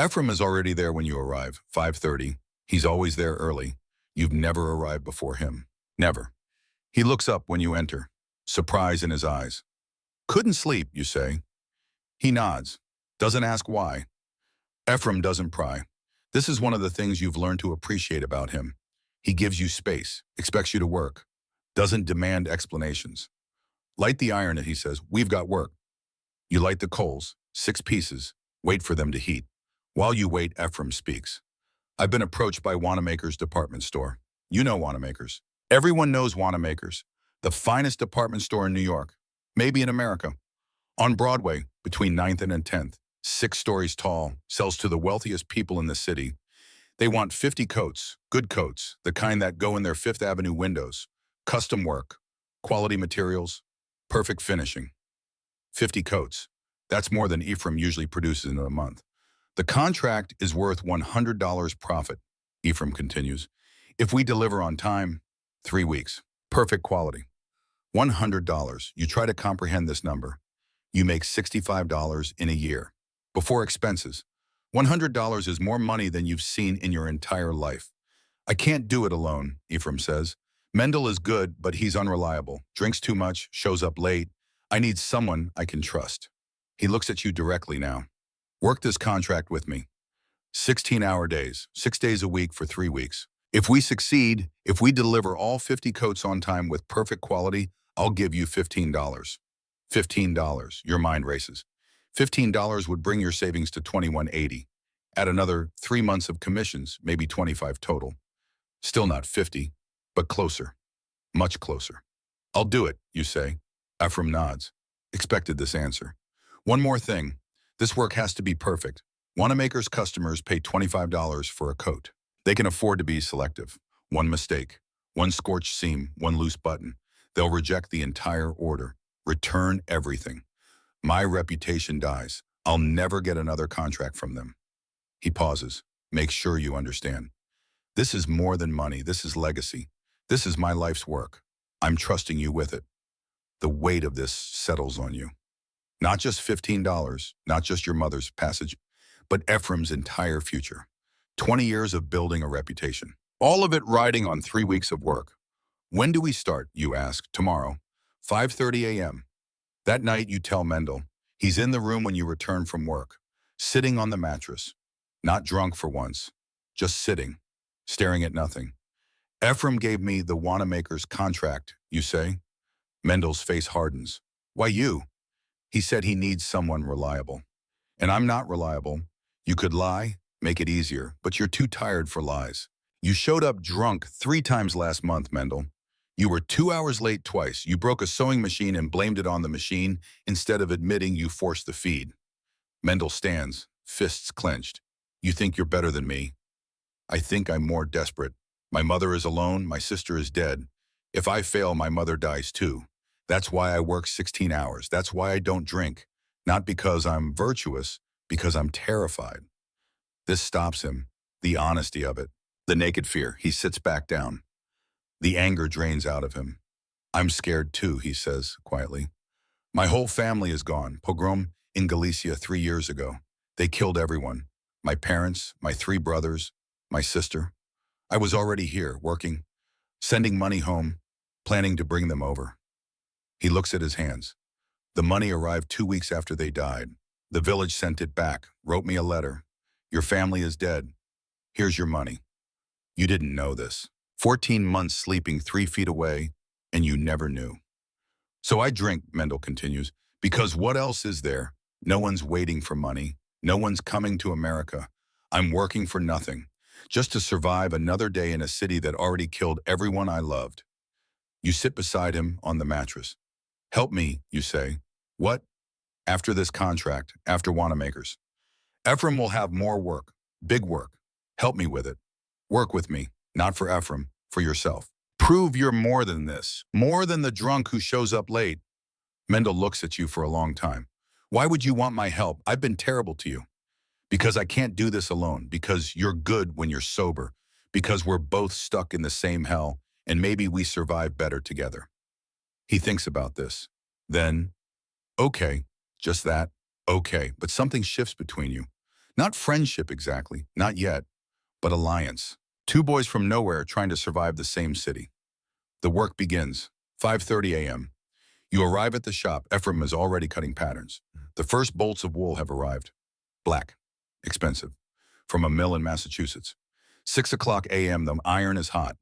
Ephraim is already there when you arrive, 5:30. He's always there early. You've never arrived before him. Never. He looks up when you enter, surprise in his eyes. Couldn't sleep, you say. He nods, doesn't ask why. Ephraim doesn't pry. This is one of the things you've learned to appreciate about him. He gives you space, expects you to work, doesn't demand explanations. Light the iron, he says, we've got work. You light the coals, 6 pieces, wait for them to heat. While you wait, Ephraim speaks. I've been approached by Wanamaker's department store. You know Wanamaker's. Everyone knows Wanamaker's, the finest department store in New York, maybe in America. On Broadway, between 9th and 10th, 6 stories tall, sells to the wealthiest people in the city. They want 50 coats, good coats, the kind that go in their 5th Avenue windows, custom work, quality materials, perfect finishing. 50 coats. That's more than Ephraim usually produces in a month. The contract is worth $100 profit, Ephraim continues. If we deliver on time, 3 weeks. Perfect quality. $100. You try to comprehend this number. You make $65 in a year. Before expenses. $100 is more money than you've seen in your entire life. I can't do it alone, Ephraim says. Mendel is good, but he's unreliable. Drinks too much, shows up late. I need someone I can trust. He looks at you directly now. Work this contract with me. 16-hour days, 6 days a week for 3 weeks. If we succeed, if we deliver all 50 coats on time with perfect quality, I'll give you $15. $15. Your mind races. $15 would bring your savings to $21.80. Add another 3 months of commissions, maybe 25 total. Still not 50, but closer. Much closer. I'll do it, you say. Ephraim nods. Expected this answer. One more thing. This work has to be perfect. Wanamaker's customers pay $25 for a coat. They can afford to be selective. One mistake, one scorched seam, one loose button. They'll reject the entire order. Return everything. My reputation dies. I'll never get another contract from them. He pauses. Make sure you understand. This is more than money. This is legacy. This is my life's work. I'm trusting you with it. The weight of this settles on you. Not just $15, not just your mother's passage, but Ephraim's entire future. 20 years of building a reputation. All of it riding on 3 weeks of work. When do we start, you ask? Tomorrow. 5:30 a.m. That night you tell Mendel. He's in the room when you return from work. Sitting on the mattress. Not drunk for once. Just sitting. Staring at nothing. Ephraim gave me the Wanamaker's contract, you say? Mendel's face hardens. Why you? He said he needs someone reliable. And I'm not reliable. You could lie, make it easier, but you're too tired for lies. You showed up drunk 3 times last month, Mendel. You were 2 hours late twice. You broke a sewing machine and blamed it on the machine instead of admitting you forced the feed. Mendel stands, fists clenched. You think you're better than me? I think I'm more desperate. My mother is alone, my sister is dead. If I fail, my mother dies too. That's why I work 16 hours. That's why I don't drink. Not because I'm virtuous, because I'm terrified. This stops him. The honesty of it. The naked fear. He sits back down. The anger drains out of him. I'm scared too, he says quietly. My whole family is gone. Pogrom in Galicia 3 years ago. They killed everyone. My parents, my 3 brothers, my sister. I was already here, working, sending money home, planning to bring them over. He looks at his hands. The money arrived 2 weeks after they died. The village sent it back, wrote me a letter. Your family is dead. Here's your money. You didn't know this. 14 months sleeping 3 feet away, and you never knew. So I drink, Mendel continues, because what else is there? No one's waiting for money. No one's coming to America. I'm working for nothing, just to survive another day in a city that already killed everyone I loved. You sit beside him on the mattress. Help me, you say. What? After this contract, after Wanamaker's. Ephraim will have more work, big work. Help me with it. Work with me, not for Ephraim, for yourself. Prove you're more than this, more than the drunk who shows up late. Mendel looks at you for a long time. Why would you want my help? I've been terrible to you. Because I can't do this alone, because you're good when you're sober, because we're both stuck in the same hell, and maybe we survive better together. He thinks about this. Then, okay, just that, okay, but something shifts between you. Not friendship exactly, not yet, but alliance. 2 boys from nowhere trying to survive the same city. The work begins, 5:30 a.m. You arrive at the shop. Ephraim is already cutting patterns. The first bolts of wool have arrived. Black. Expensive. From a mill in Massachusetts. 6 o'clock a.m. The iron is hot.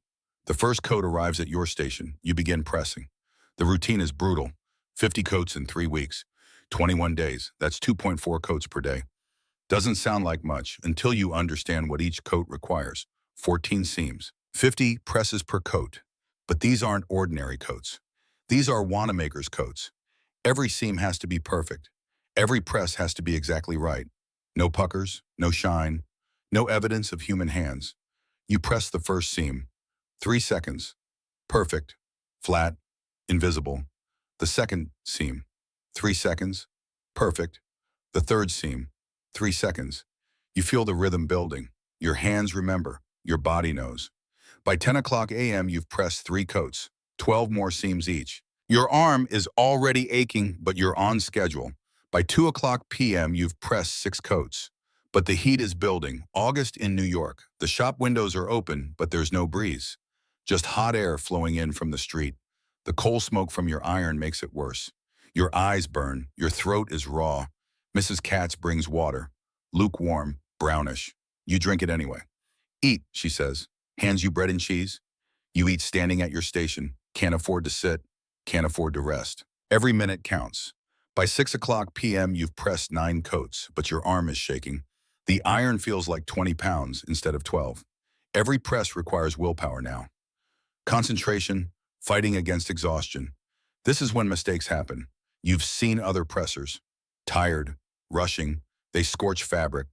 The first coat arrives at your station. You begin pressing. The routine is brutal. 50 coats in 3 weeks. 21 days. That's 2.4 coats per day. Doesn't sound like much until you understand what each coat requires. 14 seams. 50 presses per coat. But these aren't ordinary coats. These are Wanamaker's coats. Every seam has to be perfect. Every press has to be exactly right. No puckers, no shine, no evidence of human hands. You press the first seam. 3 seconds. Perfect. Flat. Invisible. The second seam. 3 seconds. Perfect. The third seam. 3 seconds. You feel the rhythm building. Your hands remember. Your body knows. By 10 o'clock a.m., you've pressed 3 coats, 12 more seams each. Your arm is already aching, but you're on schedule. By 2 o'clock p.m., you've pressed 6 coats. But the heat is building. August in New York. The shop windows are open, but there's no breeze. Just hot air flowing in from the street. The coal smoke from your iron makes it worse. Your eyes burn. Your throat is raw. Mrs. Katz brings water. Lukewarm, brownish. You drink it anyway. Eat, she says. Hands you bread and cheese. You eat standing at your station. Can't afford to sit. Can't afford to rest. Every minute counts. By 6 o'clock p.m., you've pressed 9 coats, but your arm is shaking. The iron feels like 20 pounds instead of 12. Every press requires willpower now. Concentration, fighting against exhaustion. This is when mistakes happen. You've seen other pressers. Tired, rushing, they scorch fabric,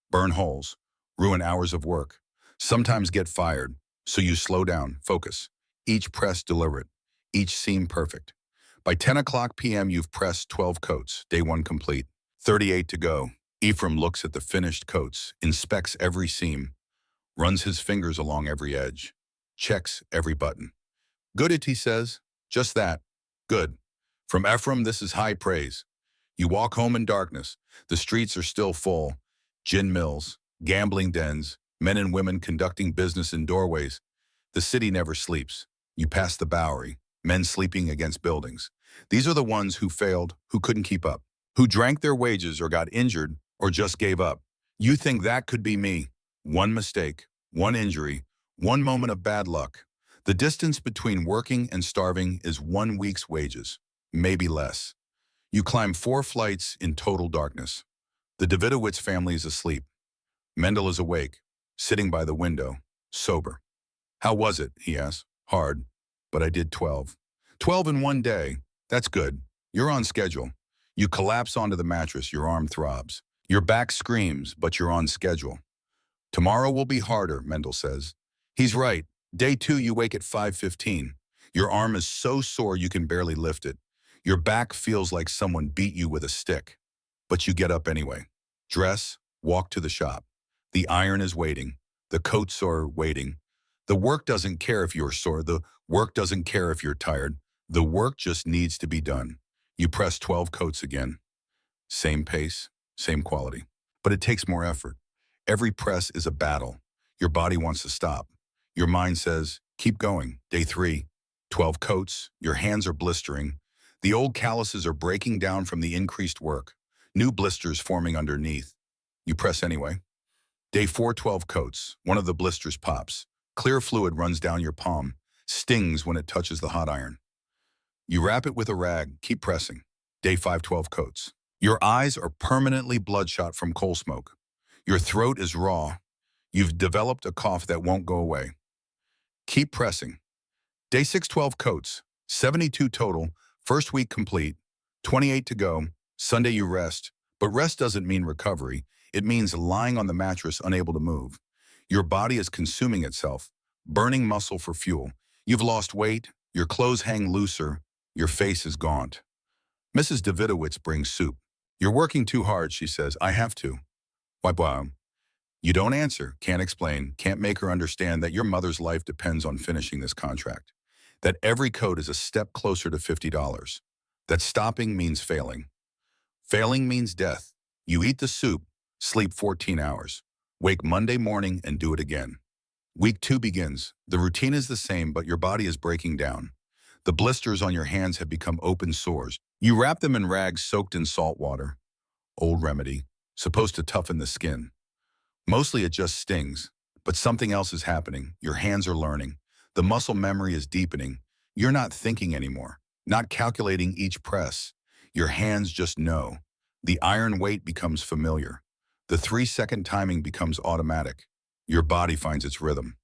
burn holes, ruin hours of work. Sometimes get fired, so you slow down, focus. Each press deliberate, each seam perfect. By 10 o'clock p.m., you've pressed 12 coats, day 1 complete. 38 to go. Ephraim looks at the finished coats, inspects every seam, runs his fingers along every edge, checks every button. Good it, he says. Just that. Good. From Ephraim, this is high praise. You walk home in darkness. The streets are still full. Gin mills, gambling dens, men and women conducting business in doorways. The city never sleeps. You pass the Bowery, men sleeping against buildings. These are the ones who failed, who couldn't keep up, who drank their wages or got injured or just gave up. You think that could be me. One mistake, one injury, one moment of bad luck. The distance between working and starving is 1 week's wages, maybe less. You climb 4 flights in total darkness. The Davidowitz family is asleep. Mendel is awake, sitting by the window, sober. How was it, he asks. Hard, but I did 12. 12 in 1 day. That's good. You're on schedule. You collapse onto the mattress, your arm throbs. Your back screams, but you're on schedule. Tomorrow will be harder, Mendel says. He's right. Day 2, you wake at 5:15. Your arm is so sore you can barely lift it. Your back feels like someone beat you with a stick. But you get up anyway. Dress, walk to the shop. The iron is waiting. The coats are waiting. The work doesn't care if you're sore. The work doesn't care if you're tired. The work just needs to be done. You press 12 coats again. Same pace, same quality. But it takes more effort. Every press is a battle. Your body wants to stop. Your mind says, keep going. Day 3, 12 coats. Your hands are blistering. The old calluses are breaking down from the increased work. New blisters forming underneath. You press anyway. Day 4, 12 coats. One of the blisters pops. Clear fluid runs down your palm. Stings when it touches the hot iron. You wrap it with a rag. Keep pressing. Day 5, 12 coats. Your eyes are permanently bloodshot from coal smoke. Your throat is raw. You've developed a cough that won't go away. Keep pressing. Day 6, 12 coats. 72 total. First week complete. 28 to go. Sunday you rest. But rest doesn't mean recovery. It means lying on the mattress unable to move. Your body is consuming itself, burning muscle for fuel. You've lost weight. Your clothes hang looser. Your face is gaunt. Mrs. Davidowitz brings soup. You're working too hard, she says. I have to. Why? You don't answer, can't explain, can't make her understand that your mother's life depends on finishing this contract. That every coat is a step closer to $50. That stopping means failing. Failing means death. You eat the soup, sleep 14 hours, wake Monday morning and do it again. Week 2 begins. The routine is the same, but your body is breaking down. The blisters on your hands have become open sores. You wrap them in rags soaked in salt water. Old remedy, supposed to toughen the skin. Mostly it just stings, but something else is happening. Your hands are learning. The muscle memory is deepening. You're not thinking anymore, not calculating each press. Your hands just know. The iron weight becomes familiar. The 3-second timing becomes automatic. Your body finds its rhythm.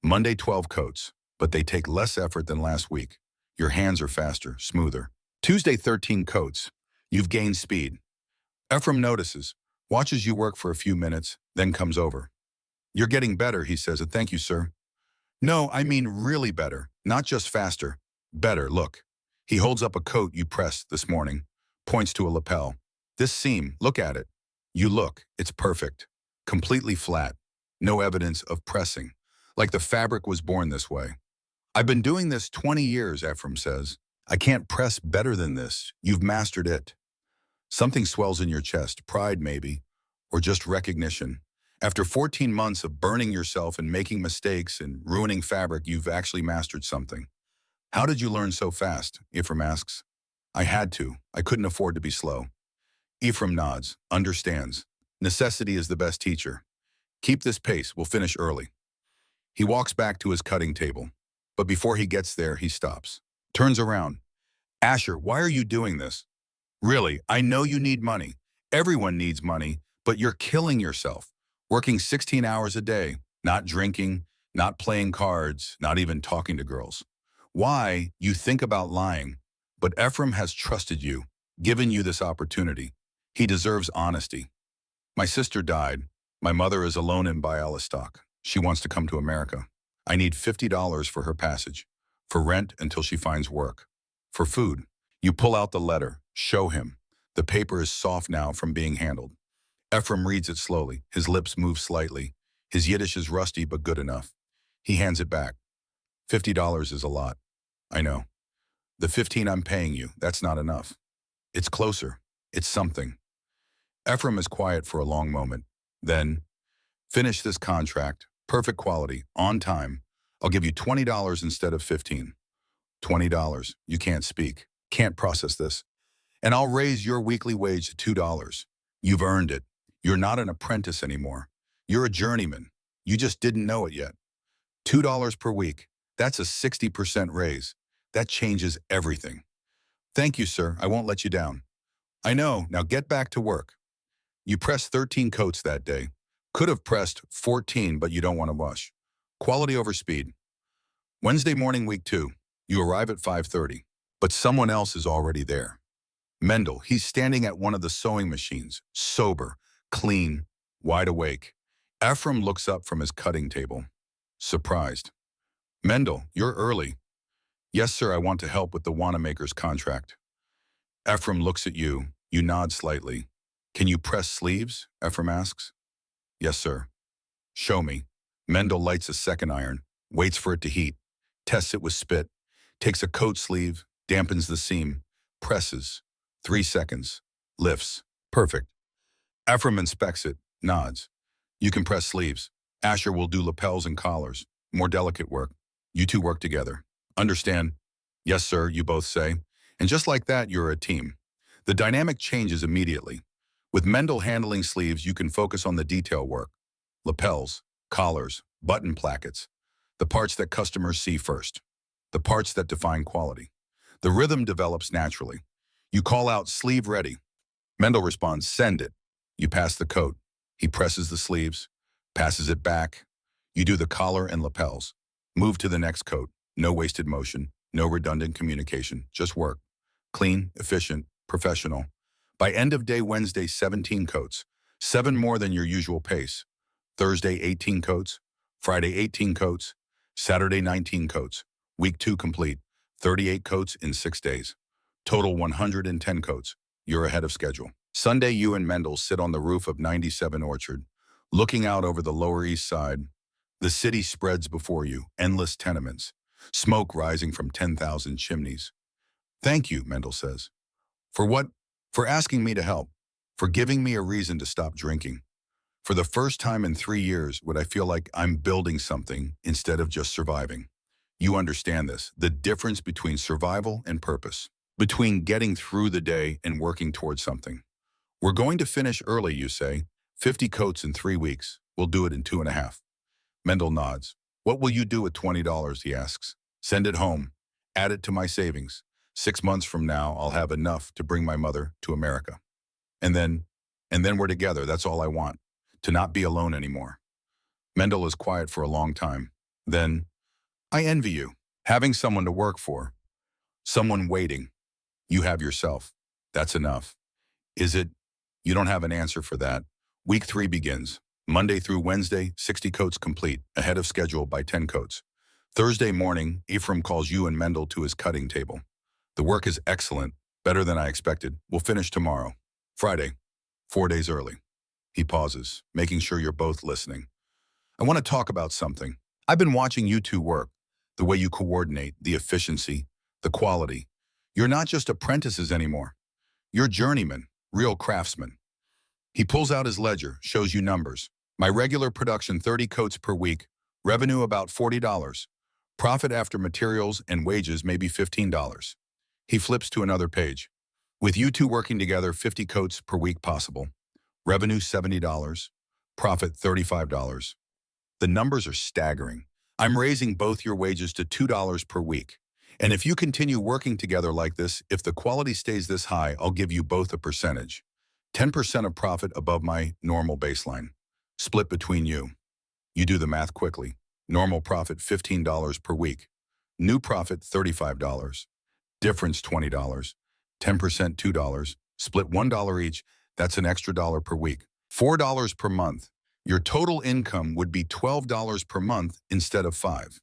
Monday 12 coats, but they take less effort than last week. Your hands are faster, smoother. Tuesday 13 coats. You've gained speed. Ephraim notices, watches you work for a few minutes, then comes over. You're getting better, he says, and thank you, sir. No, I mean really better, not just faster. Better, look. He holds up a coat you pressed this morning, points to a lapel. This seam, look at it. You look, it's perfect. Completely flat. No evidence of pressing. Like the fabric was born this way. I've been doing this 20 years, Ephraim says. I can't press better than this. You've mastered it. Something swells in your chest, pride maybe, or just recognition. After 14 months of burning yourself and making mistakes and ruining fabric, you've actually mastered something. How did you learn so fast? Ephraim asks. I had to. I couldn't afford to be slow. Ephraim nods, understands. Necessity is the best teacher. Keep this pace, we'll finish early. He walks back to his cutting table, but before he gets there, he stops. Turns around. Asher, why are you doing this? Really, I know you need money. Everyone needs money, but you're killing yourself. Working 16 hours a day, not drinking, not playing cards, not even talking to girls. Why, you think about lying, but Ephraim has trusted you, given you this opportunity. He deserves honesty. My sister died. My mother is alone in Bialystok. She wants to come to America. I need $50 for her passage, for rent until she finds work, for food. You pull out the letter, show him. The paper is soft now from being handled. Ephraim reads it slowly. His lips move slightly. His Yiddish is rusty but good enough. He hands it back. $50 is a lot. I know. The 15 I'm paying you, that's not enough. It's closer. It's something. Ephraim is quiet for a long moment. Then, finish this contract, perfect quality, on time. I'll give you $20 instead of 15. $20. You can't speak, can't process this. And I'll raise your weekly wage to $2. You've earned it. You're not an apprentice anymore. You're a journeyman. You just didn't know it yet. $2 per week. That's a 60% raise. That changes everything. Thank you, sir. I won't let you down. I know. Now get back to work. You pressed 13 coats that day. Could have pressed 14, but you don't want to rush. Quality over speed. Wednesday morning, week 2. You arrive at 5:30, but someone else is already there. Mendel, he's standing at one of the sewing machines, sober, clean, wide awake. Ephraim looks up from his cutting table, surprised. Mendel, you're early. Yes, sir, I want to help with the Wanamaker's contract. Ephraim looks at you. You nod slightly. Can you press sleeves? Ephraim asks. Yes, sir. Show me. Mendel lights a second iron, waits for it to heat, tests it with spit, takes a coat sleeve, dampens the seam, presses. 3 seconds. Lifts. Perfect. Ephraim inspects it, nods. You can press sleeves. Asher will do lapels and collars. More delicate work. You two work together. Understand? Yes, sir, you both say. And just like that, you're a team. The dynamic changes immediately. With Mendel handling sleeves, you can focus on the detail work. Lapels, collars, button plackets. The parts that customers see first. The parts that define quality. The rhythm develops naturally. You call out, sleeve ready. Mendel responds, send it. You pass the coat. He presses the sleeves, passes it back. You do the collar and lapels. Move to the next coat. No wasted motion, no redundant communication, just work. Clean, efficient, professional. By end of day Wednesday, 17 coats, 7 more than your usual pace. Thursday, 18 coats. Friday, 18 coats. Saturday, 19 coats. Week 2 complete, 38 coats in 6 days. Total 110 coats. You're ahead of schedule. Sunday, you and Mendel sit on the roof of 97 Orchard, looking out over the Lower East Side. The city spreads before you, endless tenements, smoke rising from 10,000 chimneys. Thank you, Mendel says. For what? For asking me to help, for giving me a reason to stop drinking. For the first time in 3 years, would I feel like I'm building something instead of just surviving. You understand this, the difference between survival and purpose, between getting through the day and working towards something. We're going to finish early, you say. 50 coats in 3 weeks. We'll do it in 2.5. Mendel nods. What will you do with $20, he asks. Send it home. Add it to my savings. 6 months from now, I'll have enough to bring my mother to America. And then we're together. That's all I want. To not be alone anymore. Mendel is quiet for a long time. Then, I envy you. Having someone to work for. Someone waiting. You have yourself. That's enough. Is it? You don't have an answer for that. Week 3 begins. Monday through Wednesday, 60 coats complete, ahead of schedule by 10 coats. Thursday morning, Ephraim calls you and Mendel to his cutting table. The work is excellent, better than I expected. We'll finish tomorrow. Friday, 4 days early. He pauses, making sure you're both listening. I want to talk about something. I've been watching you two work. The way you coordinate, the efficiency, the quality. You're not just apprentices anymore. You're journeymen, real craftsmen. He pulls out his ledger, shows you numbers. My regular production 30 coats per week, revenue about $40. Profit after materials and wages maybe $15. He flips to another page. With you two working together, 50 coats per week possible. Revenue $70. Profit $35. The numbers are staggering. I'm raising both your wages to $2 per week. And if you continue working together like this, if the quality stays this high, I'll give you both a percentage. 10% of profit above my normal baseline. Split between you. You do the math quickly. Normal profit $15 per week. New profit $35. Difference $20. 10% $2. Split $1 each. That's an extra dollar per week. $4 per month. Your total income would be $12 per month instead of $5.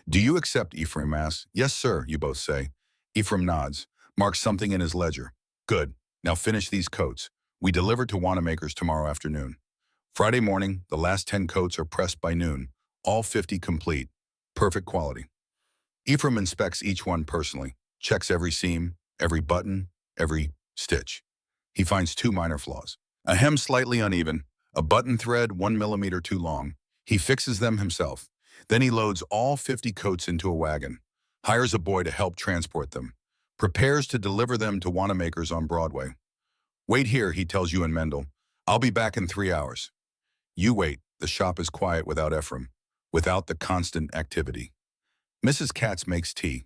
Do you accept? Ephraim asks. Yes, sir, you both say. Ephraim nods, marks something in his ledger. Good. Now finish these coats. We deliver to Wanamaker's tomorrow afternoon. Friday morning, the last 10 coats are pressed by noon. All 50 complete. Perfect quality. Ephraim inspects each one personally, checks every seam, every button, every stitch. He finds 2 minor flaws. A hem slightly uneven, a button thread 1 millimeter too long. He fixes them himself. Then he loads all 50 coats into a wagon, hires a boy to help transport them, prepares to deliver them to Wanamaker's on Broadway. Wait here, he tells you and Mendel. I'll be back in 3 hours. You wait. The shop is quiet without Ephraim, without the constant activity. Mrs. Katz makes tea.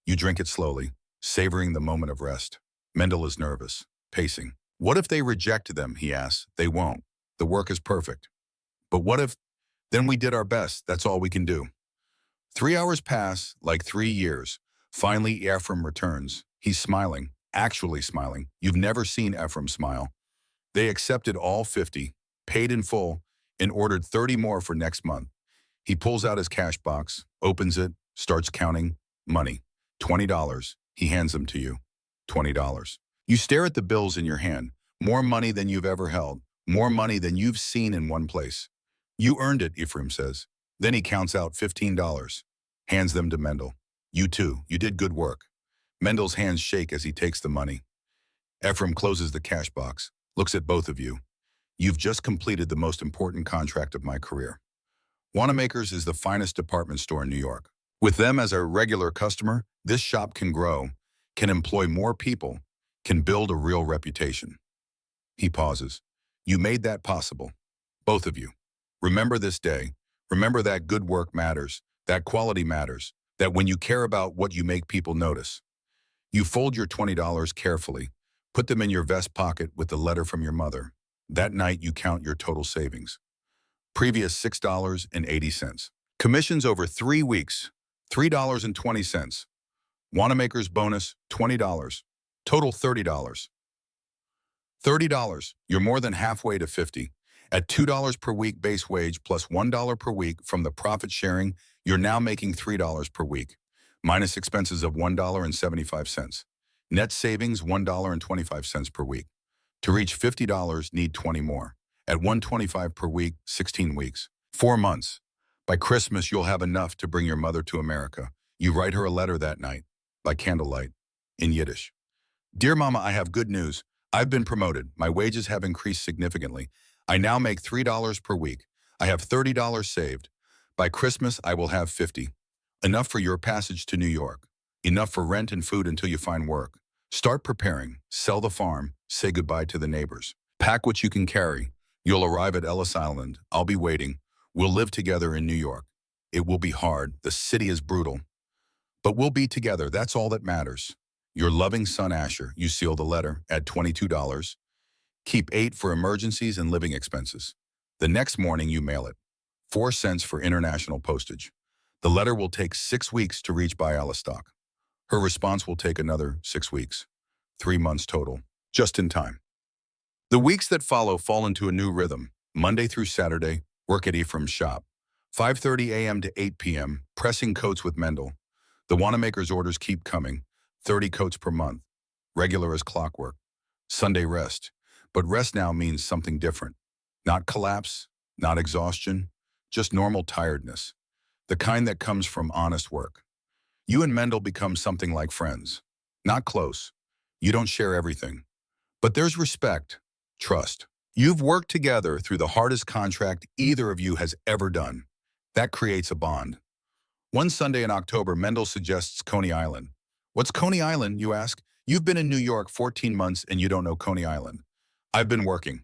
You drink it slowly, savoring the moment of rest. Mendel is nervous, pacing. What if they reject them, he asks. They won't. The work is perfect. But what if? Then we did our best. That's all we can do. 3 hours pass, like 3 years. Finally, Ephraim returns. He's smiling, actually smiling. You've never seen Ephraim smile. They accepted all 50, paid in full, and ordered 30 more for next month. He pulls out his cash box, opens it, starts counting. Money. $20. He hands them to you. $20. You stare at the bills in your hand. More money than you've ever held. More money than you've seen in one place. You earned it, Ephraim says. Then he counts out $15. Hands them to Mendel. You too. You did good work. Mendel's hands shake as he takes the money. Ephraim closes the cash box, looks at both of you. You've just completed the most important contract of my career. Wanamaker's is the finest department store in New York. With them as a regular customer, this shop can grow, can employ more people, can build a real reputation. He pauses. You made that possible. Both of you. Remember this day. Remember that good work matters, that quality matters, that when you care about what you make people notice. You fold your $20 carefully, put them in your vest pocket with the letter from your mother. That night you count your total savings. Previous $6.80. Commissions over 3 weeks, $3.20. Wanamaker's bonus, $20. Total $30. $30. You're more than halfway to 50. At $2 per week base wage plus $1 per week from the profit sharing, you're now making $3 per week, minus expenses of $1.75. Net savings $1.25 per week. To reach $50, need 20 more. At $125 per week, 16 weeks. 4 months. By Christmas, you'll have enough to bring your mother to America. You write her a letter that night, by candlelight, in Yiddish. Dear Mama, I have good news. I've been promoted. My wages have increased significantly. I now make $3 per week. I have $30 saved. By Christmas, I will have 50. Enough for your passage to New York. Enough for rent and food until you find work. Start preparing. Sell the farm. Say goodbye to the neighbors. Pack what you can carry. You'll arrive at Ellis Island. I'll be waiting. We'll live together in New York. It will be hard. The city is brutal. But we'll be together. That's all that matters. Your loving son, Asher. You seal the letter. Add $22. Keep 8 for emergencies and living expenses. The next morning, you mail it. 4 cents for international postage. The letter will take 6 weeks to reach Bialystok. Her response will take another 6 weeks. 3 months total. Just in time. The weeks that follow fall into a new rhythm. Monday through Saturday, work at Ephraim's shop. 5:30 a.m. to 8 p.m., pressing coats with Mendel. The Wanamaker's orders keep coming. 30 coats per month. Regular as clockwork. Sunday rest. But rest now means something different. Not collapse, not exhaustion, just normal tiredness. The kind that comes from honest work. You and Mendel become something like friends. Not close. You don't share everything. But there's respect, trust. You've worked together through the hardest contract either of you has ever done. That creates a bond. One Sunday in October, Mendel suggests Coney Island. What's Coney Island, you ask? You've been in New York 14 months and you don't know Coney Island. I've been working.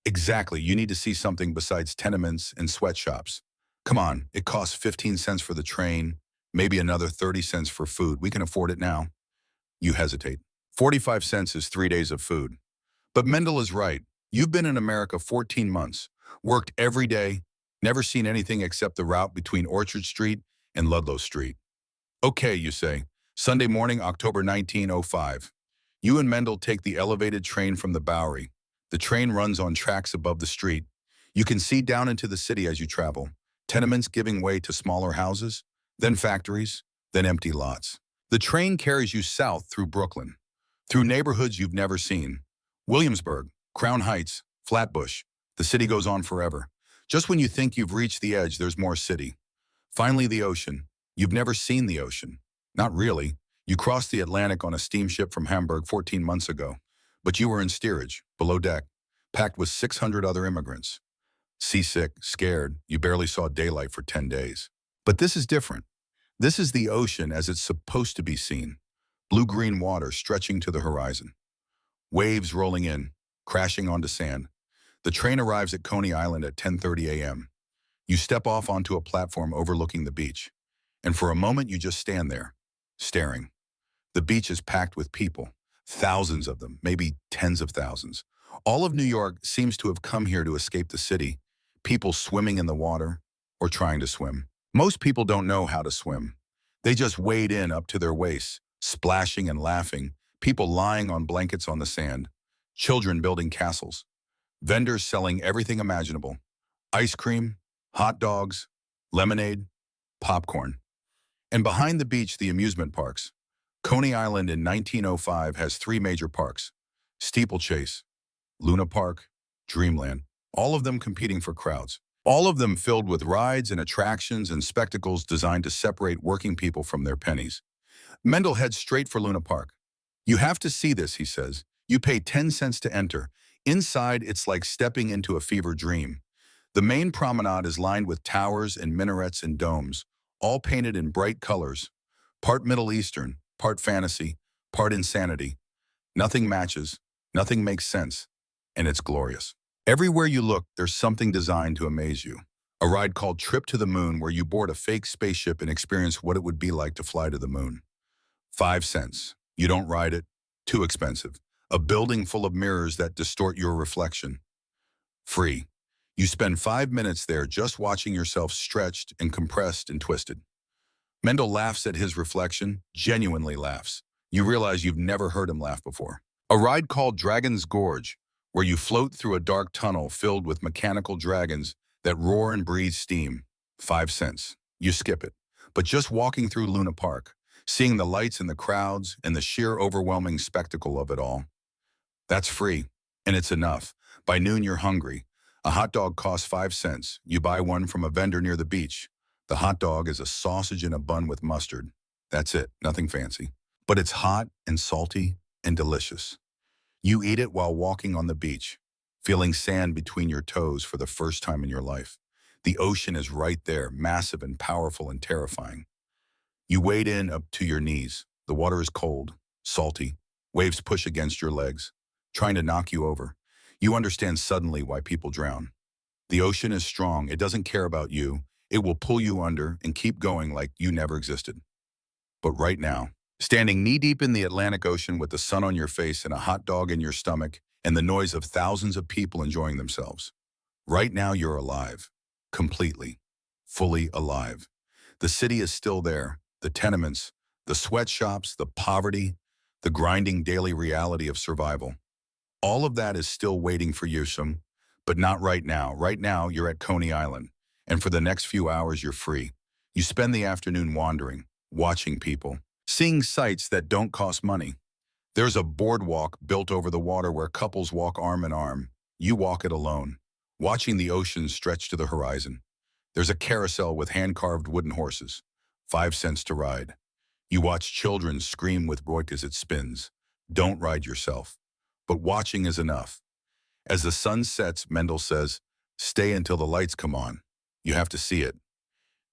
Exactly, you need to see something besides tenements and sweatshops. Come on, it costs 15 cents for the train, maybe another 30 cents for food. We can afford it now. You hesitate. 45 cents is 3 days of food. But Mendel is right. You've been in America 14 months, worked every day, never seen anything except the route between Orchard Street and Ludlow Street. Okay, you say. Sunday morning, October 1905. You and Mendel take the elevated train from the Bowery. The train runs on tracks above the street. You can see down into the city as you travel. Tenements giving way to smaller houses, then factories, then empty lots. The train carries you south through Brooklyn, through neighborhoods you've never seen. Williamsburg, Crown Heights, Flatbush. The city goes on forever. Just when you think you've reached the edge, there's more city. Finally, the ocean. You've never seen the ocean. Not really. You crossed the Atlantic on a steamship from Hamburg 14 months ago. But you were in steerage, below deck, packed with 600 other immigrants. Seasick, scared, you barely saw daylight for 10 days. But this is different. This is the ocean as it's supposed to be seen. Blue-green water stretching to the horizon. Waves rolling in, crashing onto sand. The train arrives at Coney Island at 10:30 a.m. You step off onto a platform overlooking the beach. And for a moment, you just stand there, staring. The beach is packed with people, thousands of them, maybe tens of thousands. All of New York seems to have come here to escape the city, people swimming in the water or trying to swim. Most people don't know how to swim. They just wade in up to their waists, splashing and laughing, people lying on blankets on the sand, children building castles, vendors selling everything imaginable, ice cream, hot dogs, lemonade, popcorn. And behind the beach, the amusement parks. Coney Island in 1905 has three major parks: Steeplechase, Luna Park, Dreamland, all of them competing for crowds. All of them filled with rides and attractions and spectacles designed to separate working people from their pennies. Mendel heads straight for Luna Park. You have to see this, he says. You pay 10 cents to enter. Inside, it's like stepping into a fever dream. The main promenade is lined with towers and minarets and domes, all painted in bright colors, part Middle Eastern, part fantasy, part insanity. Nothing matches, nothing makes sense, and it's glorious. Everywhere you look, there's something designed to amaze you. A ride called Trip to the Moon, where you board a fake spaceship and experience what it would be like to fly to the moon. 5 cents. You don't ride it. Too expensive. A building full of mirrors that distort your reflection. Free. You spend 5 minutes there just watching yourself stretched and compressed and twisted. Mendel laughs at his reflection, genuinely laughs. You realize you've never heard him laugh before. A ride called Dragon's Gorge, where you float through a dark tunnel filled with mechanical dragons that roar and breathe steam. 5 cents. You skip it. But just walking through Luna Park, seeing the lights and the crowds and the sheer overwhelming spectacle of it all, that's free, and it's enough. By noon, you're hungry. A hot dog costs 5 cents. You buy one from a vendor near the beach. The hot dog is a sausage in a bun with mustard. That's it, nothing fancy. But it's hot and salty and delicious. You eat it while walking on the beach, feeling sand between your toes for the first time in your life. The ocean is right there, massive and powerful and terrifying. You wade in up to your knees. The water is cold, salty. Waves push against your legs, trying to knock you over. You understand suddenly why people drown. The ocean is strong. It doesn't care about you. It will pull you under and keep going like you never existed. But right now, standing knee-deep in the Atlantic Ocean with the sun on your face and a hot dog in your stomach and the noise of thousands of people enjoying themselves. Right now, you're alive. Completely. Fully alive. The city is still there. The tenements, the sweatshops, the poverty, the grinding daily reality of survival. All of that is still waiting for you, but not right now. Right now, you're at Coney Island, and for the next few hours, you're free. You spend the afternoon wandering, watching people, seeing sights that don't cost money. There's a boardwalk built over the water where couples walk arm in arm. You walk it alone, watching the ocean stretch to the horizon. There's a carousel with hand-carved wooden horses. 5 cents to ride. You watch children scream with joy as it spins. Don't ride yourself. But watching is enough. As the sun sets, Mendel says, stay until the lights come on. You have to see it.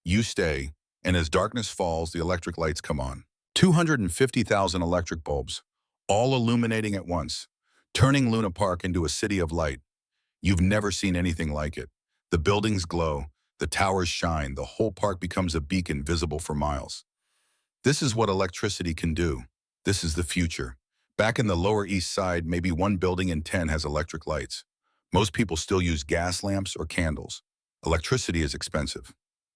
You stay, and as darkness falls, the electric lights come on. 250,000 electric bulbs, all illuminating at once, turning Luna Park into a city of light. You've never seen anything like it. The buildings glow, the towers shine, the whole park becomes a beacon visible for miles. This is what electricity can do. This is the future. Back in the Lower East Side, maybe one building in 10 has electric lights. Most people still use gas lamps or candles. Electricity is expensive,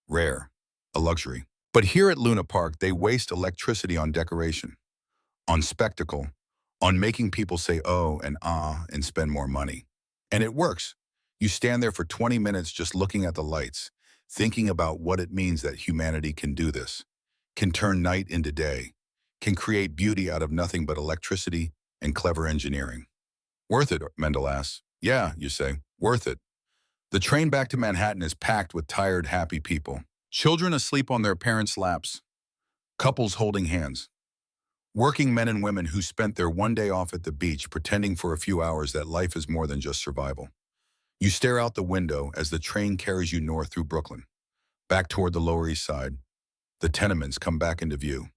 rare, a luxury. But here at Luna Park, they waste electricity on decoration, on spectacle, on making people say oh and ah and spend more money. And it works. You stand there for 20 minutes just looking at the lights, thinking about what it means that humanity can do this, can turn night into day, can create beauty out of nothing but electricity and clever engineering. Worth it, Mendel asks. Yeah, you say, worth it. The train back to Manhattan is packed with tired, happy people. Children asleep on their parents' laps, couples holding hands, working men and women who spent their one day off at the beach pretending for a few hours that life is more than just survival. You stare out the window as the train carries you north through Brooklyn, back toward the Lower East Side. The tenements come back into view,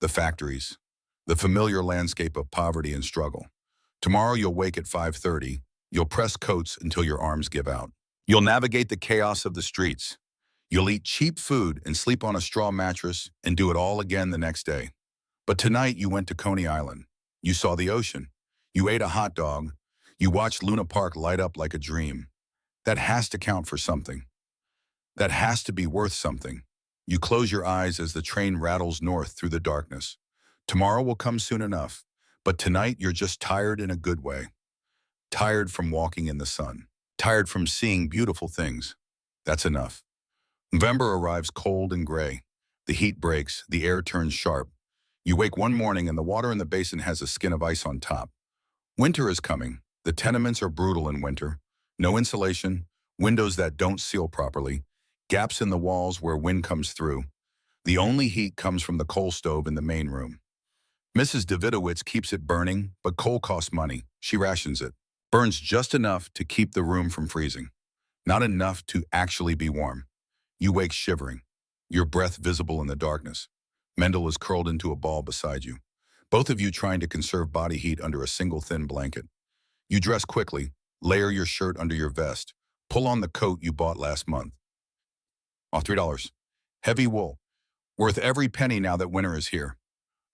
the factories, the familiar landscape of poverty and struggle. Tomorrow you'll wake at 5:30. You'll press coats until your arms give out. You'll navigate the chaos of the streets. You'll eat cheap food and sleep on a straw mattress and do it all again the next day. But tonight you went to Coney Island. You saw the ocean. You ate a hot dog. You watched Luna Park light up like a dream. That has to count for something. That has to be worth something. You close your eyes as the train rattles north through the darkness. Tomorrow will come soon enough, but tonight you're just tired in a good way. Tired from walking in the sun. Tired from seeing beautiful things. That's enough. November arrives cold and gray. The heat breaks, the air turns sharp. You wake one morning and the water in the basin has a skin of ice on top. Winter is coming. The tenements are brutal in winter. No insulation, windows that don't seal properly, gaps in the walls where wind comes through. The only heat comes from the coal stove in the main room. Mrs. Davidowitz keeps it burning, but coal costs money. She rations it. Burns just enough to keep the room from freezing. Not enough to actually be warm. You wake shivering, your breath visible in the darkness. Mendel is curled into a ball beside you, both of you trying to conserve body heat under a single thin blanket. You dress quickly, layer your shirt under your vest, pull on the coat you bought last month. $3. Heavy wool, worth every penny now that winter is here.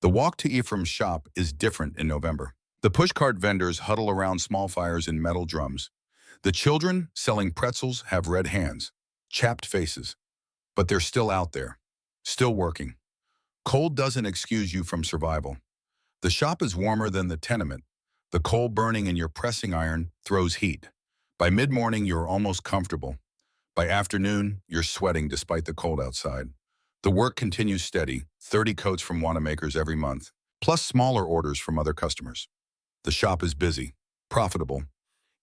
The walk to Ephraim's shop is different in November. The pushcart vendors huddle around small fires in metal drums. The children selling pretzels have red hands, chapped faces, but they're still out there, still working. Cold doesn't excuse you from survival. The shop is warmer than the tenement. The coal burning in your pressing iron throws heat. By mid-morning, you're almost comfortable. By afternoon, you're sweating despite the cold outside. The work continues steady, 30 coats from Wanamakers every month, plus smaller orders from other customers. The shop is busy, profitable.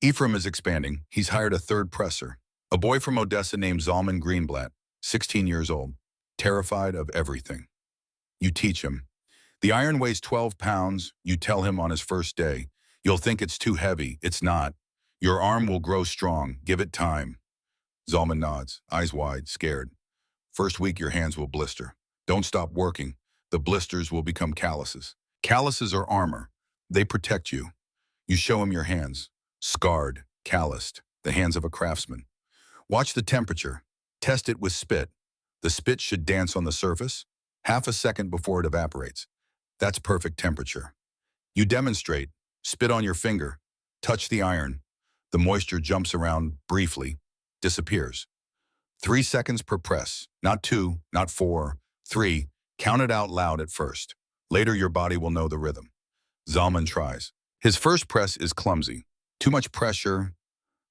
Ephraim is expanding. He's hired a third presser, a boy from Odessa named Zalman Greenblatt, 16 years old, terrified of everything. You teach him. The iron weighs 12 pounds, you tell him on his first day. You'll think it's too heavy. It's not. Your arm will grow strong. Give it time. Zalman nods, eyes wide, scared. First week, your hands will blister. Don't stop working. The blisters will become calluses. Calluses are armor. They protect you. You show him your hands. Scarred, calloused, the hands of a craftsman. Watch the temperature. Test it with spit. The spit should dance on the surface, half a second before it evaporates. That's perfect temperature. You demonstrate. Spit on your finger. Touch the iron. The moisture jumps around briefly, disappears. 3 seconds per press. Not 2, not 4, 3. Count it out loud at first. Later, your body will know the rhythm. Zalman tries. His first press is clumsy. Too much pressure.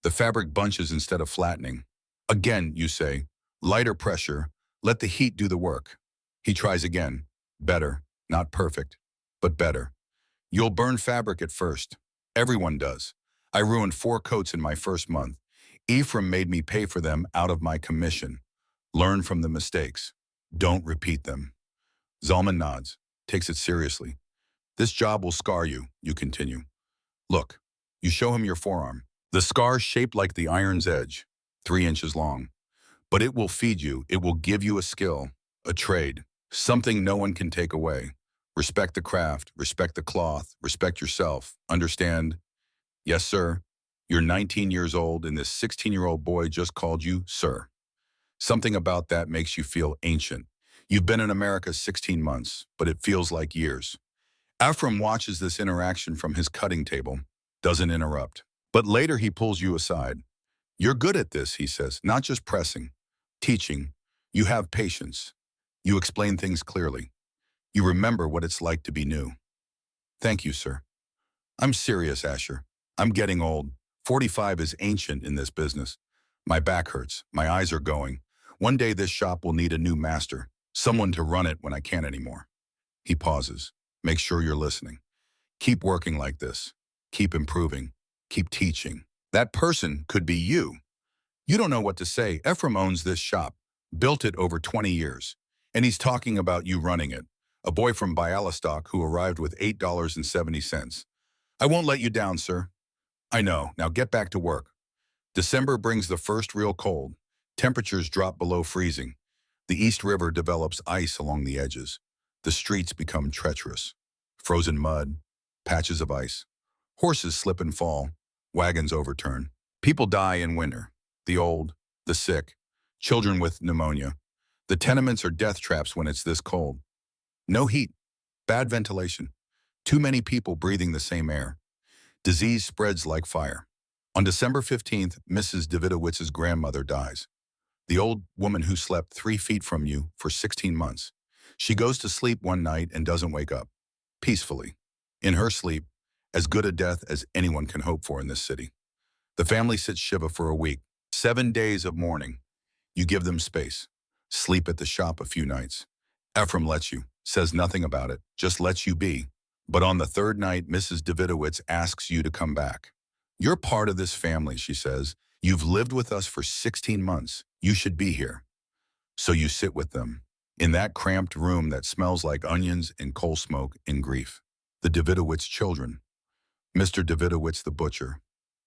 The fabric bunches instead of flattening. Again, you say, lighter pressure. Let the heat do the work. He tries again. Better. Not perfect, but better. You'll burn fabric at first. Everyone does. I ruined 4 coats in my first month. Ephraim made me pay for them out of my commission. Learn from the mistakes. Don't repeat them. Zalman nods, takes it seriously. This job will scar you, you continue. Look, you show him your forearm. The scar shaped like the iron's edge, 3 inches long. But it will feed you. It will give you a skill, a trade, something no one can take away. Respect the craft, respect the cloth, respect yourself. Understand? Yes, sir. You're 19 years old and this 16-year-old boy just called you sir. Something about that makes you feel ancient. You've been in America 16 months, but it feels like years. Ephraim watches this interaction from his cutting table, doesn't interrupt. But later he pulls you aside. You're good at this, he says, not just pressing, teaching. You have patience. You explain things clearly. You remember what it's like to be new. Thank you, sir. I'm serious, Asher. I'm getting old. 45 is ancient in this business. My back hurts. My eyes are going. One day this shop will need a new master, someone to run it when I can't anymore. He pauses. Make sure you're listening. Keep working like this. Keep improving. Keep teaching. That person could be you. You don't know what to say. Ephraim owns this shop, built it over 20 years, and he's talking about you running it. A boy from Bialystok who arrived with $8.70. I won't let you down, sir. I know. Now get back to work. December brings the first real cold. Temperatures drop below freezing. The East River develops ice along the edges. The streets become treacherous. Frozen mud, patches of ice. Horses slip and fall. Wagons overturn. People die in winter. The old, the sick, children with pneumonia. The tenements are death traps when it's this cold. No heat, bad ventilation. Too many people breathing the same air. Disease spreads like fire. On December 15th, Mrs. Davidowitz's grandmother dies. The old woman who slept 3 feet from you for 16 months. She goes to sleep one night and doesn't wake up. Peacefully. In her sleep, as good a death as anyone can hope for in this city. The family sits Shiva for a week. 7 days of mourning. You give them space. Sleep at the shop a few nights. Ephraim lets you, says nothing about it, just lets you be. But on the third night, Mrs. Davidowitz asks you to come back. You're part of this family, she says. You've lived with us for 16 months. You should be here. So you sit with them, in that cramped room that smells like onions and coal smoke in grief. The Davidowitz children. Mr. Davidowitz the butcher.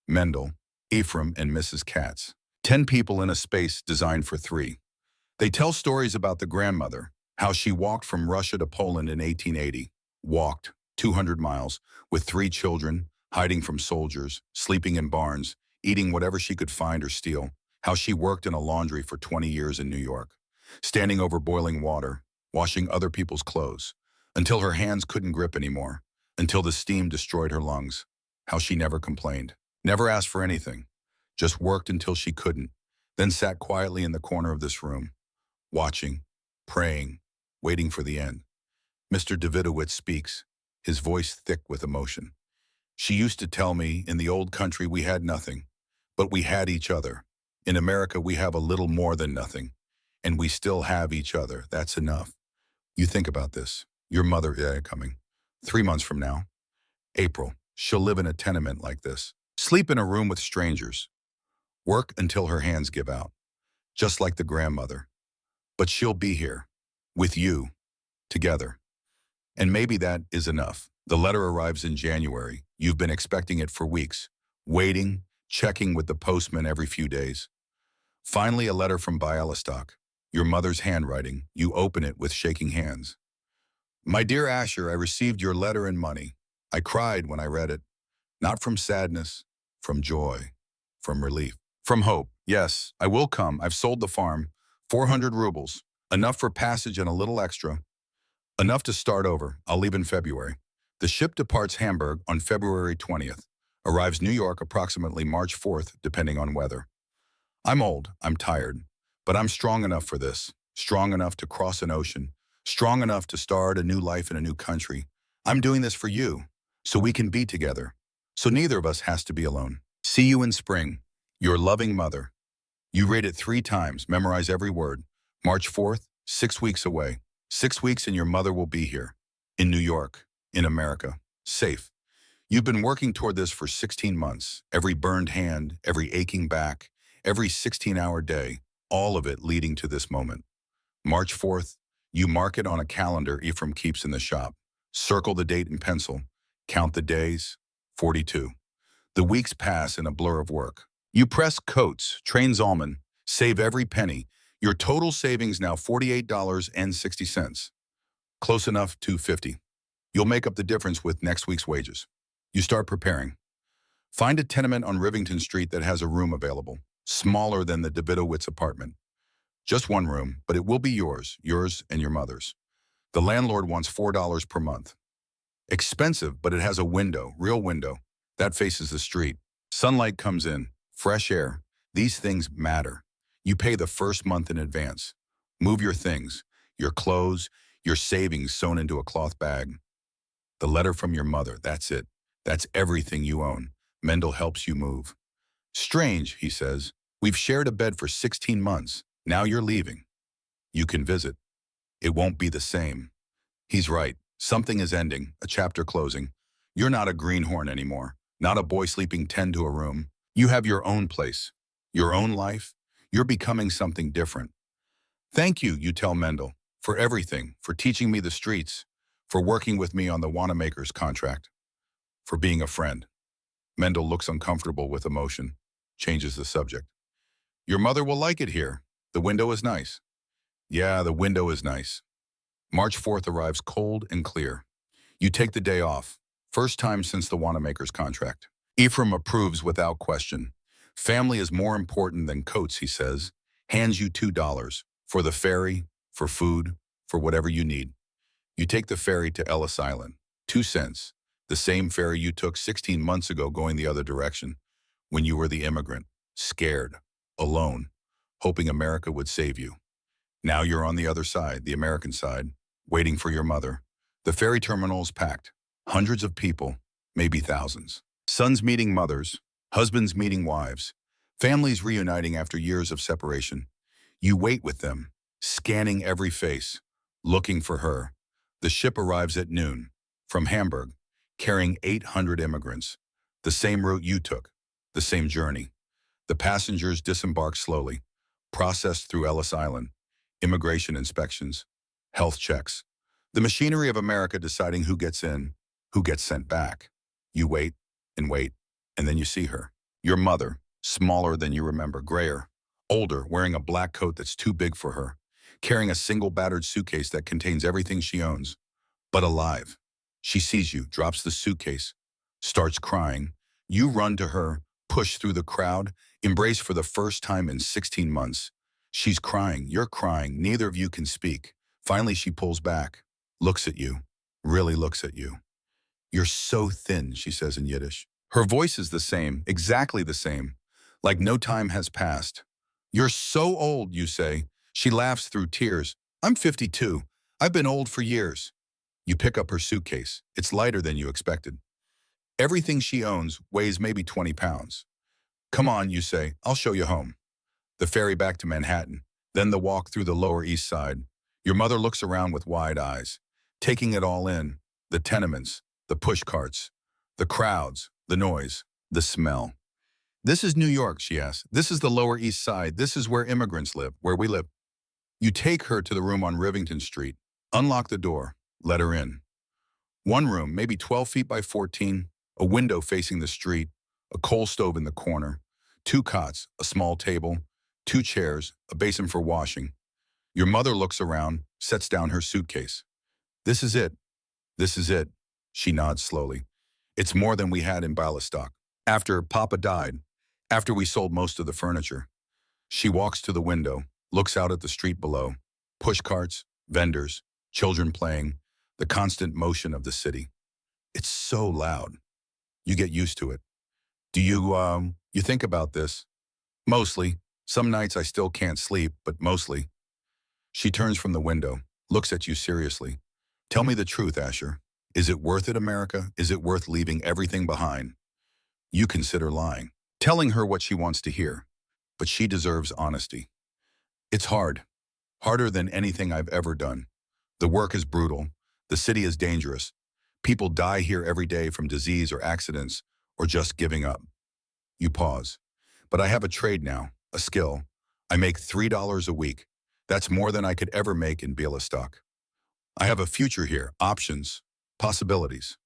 Mendel, Ephraim, and Mrs. Katz. 10 people in a space designed for 3. They tell stories about the grandmother, how she walked from Russia to Poland in 1880. Walked 200 miles with 3 children, hiding from soldiers, sleeping in barns, eating whatever she could find or steal. How she worked in a laundry for 20 years in New York, standing over boiling water, washing other people's clothes, until her hands couldn't grip anymore, until the steam destroyed her lungs. How she never complained, never asked for anything, just worked until she couldn't, then sat quietly in the corner of this room, watching, praying, waiting for the end. Mr. Davidowitz speaks, his voice thick with emotion. She used to tell me, in the old country we had nothing, but we had each other. In America we have a little more than nothing, and we still have each other. That's enough. You think about this. Your mother coming. 3 months from now. April. She'll live in a tenement like this. Sleep in a room with strangers. Work until her hands give out. Just like the grandmother. But she'll be here. With you. Together. And maybe that is enough. The letter arrives in January. You've been expecting it for weeks. Waiting, checking with the postman every few days. Finally, a letter from Bialystok. Your mother's handwriting. You open it with shaking hands. My dear Asher, I received your letter and money. I cried when I read it. Not from sadness, from joy, from relief, from hope. Yes, I will come. I've sold the farm. 400 rubles. Enough for passage and a little extra. Enough to start over. I'll leave in February. The ship departs Hamburg on February 20th. Arrives New York approximately March 4th, depending on weather. I'm old. I'm tired. But I'm strong enough for this. Strong enough to cross an ocean. Strong enough to start a new life in a new country. I'm doing this for you, so we can be together. So neither of us has to be alone. See you in spring. Your loving mother. You read it 3 times, memorize every word. March 4th, 6 weeks away. 6 weeks and your mother will be here. In New York. In America. Safe. You've been working toward this for 16 months. Every burned hand, every aching back, every 16-hour day, all of it leading to this moment. March 4th, you mark it on a calendar Ephraim keeps in the shop. Circle the date in pencil. Count the days. 42. The weeks pass in a blur of work. You press coats, train Zalman, save every penny. Your total savings now $48.60. Close enough to $50. You'll make up the difference with next week's wages. You start preparing. Find a tenement on Rivington Street that has a room available, smaller than the Davidowitz apartment. Just one room, but it will be yours and your mother's. The landlord wants $4 per month. Expensive, but it has a window, real window, that faces the street. Sunlight comes in, fresh air. These things matter. You pay the first month in advance. Move your things, your clothes, your savings sewn into a cloth bag. The letter from your mother, that's it. That's everything you own. Mendel helps you move. Strange, he says. We've shared a bed for 16 months. Now you're leaving. You can visit. It won't be the same. He's right. Something is ending, a chapter closing. You're not a greenhorn anymore, not a boy sleeping 10 to a room. You have your own place, your own life. You're becoming something different. Thank you, you tell Mendel, for everything, for teaching me the streets, for working with me on the Wanamaker's contract, for being a friend. Mendel looks uncomfortable with emotion, changes the subject. Your mother will like it here. The window is nice. Yeah, the window is nice. March 4th arrives cold and clear. You take the day off. First time since the Wanamaker's contract. Ephraim approves without question. Family is more important than coats, he says. Hands you $2 for the ferry, for food, for whatever you need. You take the ferry to Ellis Island. 2 cents. The same ferry you took 16 months ago going the other direction. When you were the immigrant. Scared. Alone. Hoping America would save you. Now you're on the other side, the American side, waiting for your mother. The ferry terminal is packed. Hundreds of people, maybe thousands. Sons meeting mothers, husbands meeting wives, families reuniting after years of separation. You wait with them, scanning every face, looking for her. The ship arrives at noon, from Hamburg, carrying 800 immigrants. The same route you took, the same journey. The passengers disembark slowly, processed through Ellis Island. Immigration inspections, health checks. The machinery of America deciding who gets in, who gets sent back. You wait, and then you see her. Your mother, smaller than you remember, grayer, older, wearing a black coat that's too big for her, carrying a single battered suitcase that contains everything she owns, but alive. She sees you, drops the suitcase, starts crying. You run to her, push through the crowd, embrace for the first time in 16 months. She's crying, you're crying, neither of you can speak. Finally, she pulls back, looks at you, really looks at you. You're so thin, she says in Yiddish. Her voice is the same, exactly the same, like no time has passed. You're so old, you say. She laughs through tears. I'm 52. I've been old for years. You pick up her suitcase. It's lighter than you expected. Everything she owns weighs maybe 20 pounds. Come on, you say, I'll show you home. The ferry back to Manhattan, then the walk through the Lower East Side. Your mother looks around with wide eyes, taking it all in, the tenements, the push carts, the crowds, the noise, the smell. This is New York, she asks. This is the Lower East Side. This is where immigrants live, where we live. You take her to the room on Rivington Street, unlock the door, let her in. One room, maybe 12 feet by 14, a window facing the street, a coal stove in the corner, 2 cots, a small table, 2 chairs, a basin for washing. Your mother looks around, sets down her suitcase. This is it. This is it. She nods slowly. It's more than we had in Bialystok. After Papa died, after we sold most of the furniture. She walks to the window, looks out at the street below. Push carts, vendors, children playing, the constant motion of the city. It's so loud. You get used to it. Do you think about this? Mostly. Some nights I still can't sleep, but mostly. She turns from the window, looks at you seriously. Tell me the truth, Asher. Is it worth it, America? Is it worth leaving everything behind? You consider lying, telling her what she wants to hear, but she deserves honesty. It's hard, harder than anything I've ever done. The work is brutal. The city is dangerous. People die here every day from disease or accidents or just giving up. You pause. But I have a trade now. A skill. I make $3 a week. That's more than I could ever make in Bialystok. I have a future here, options, possibilities.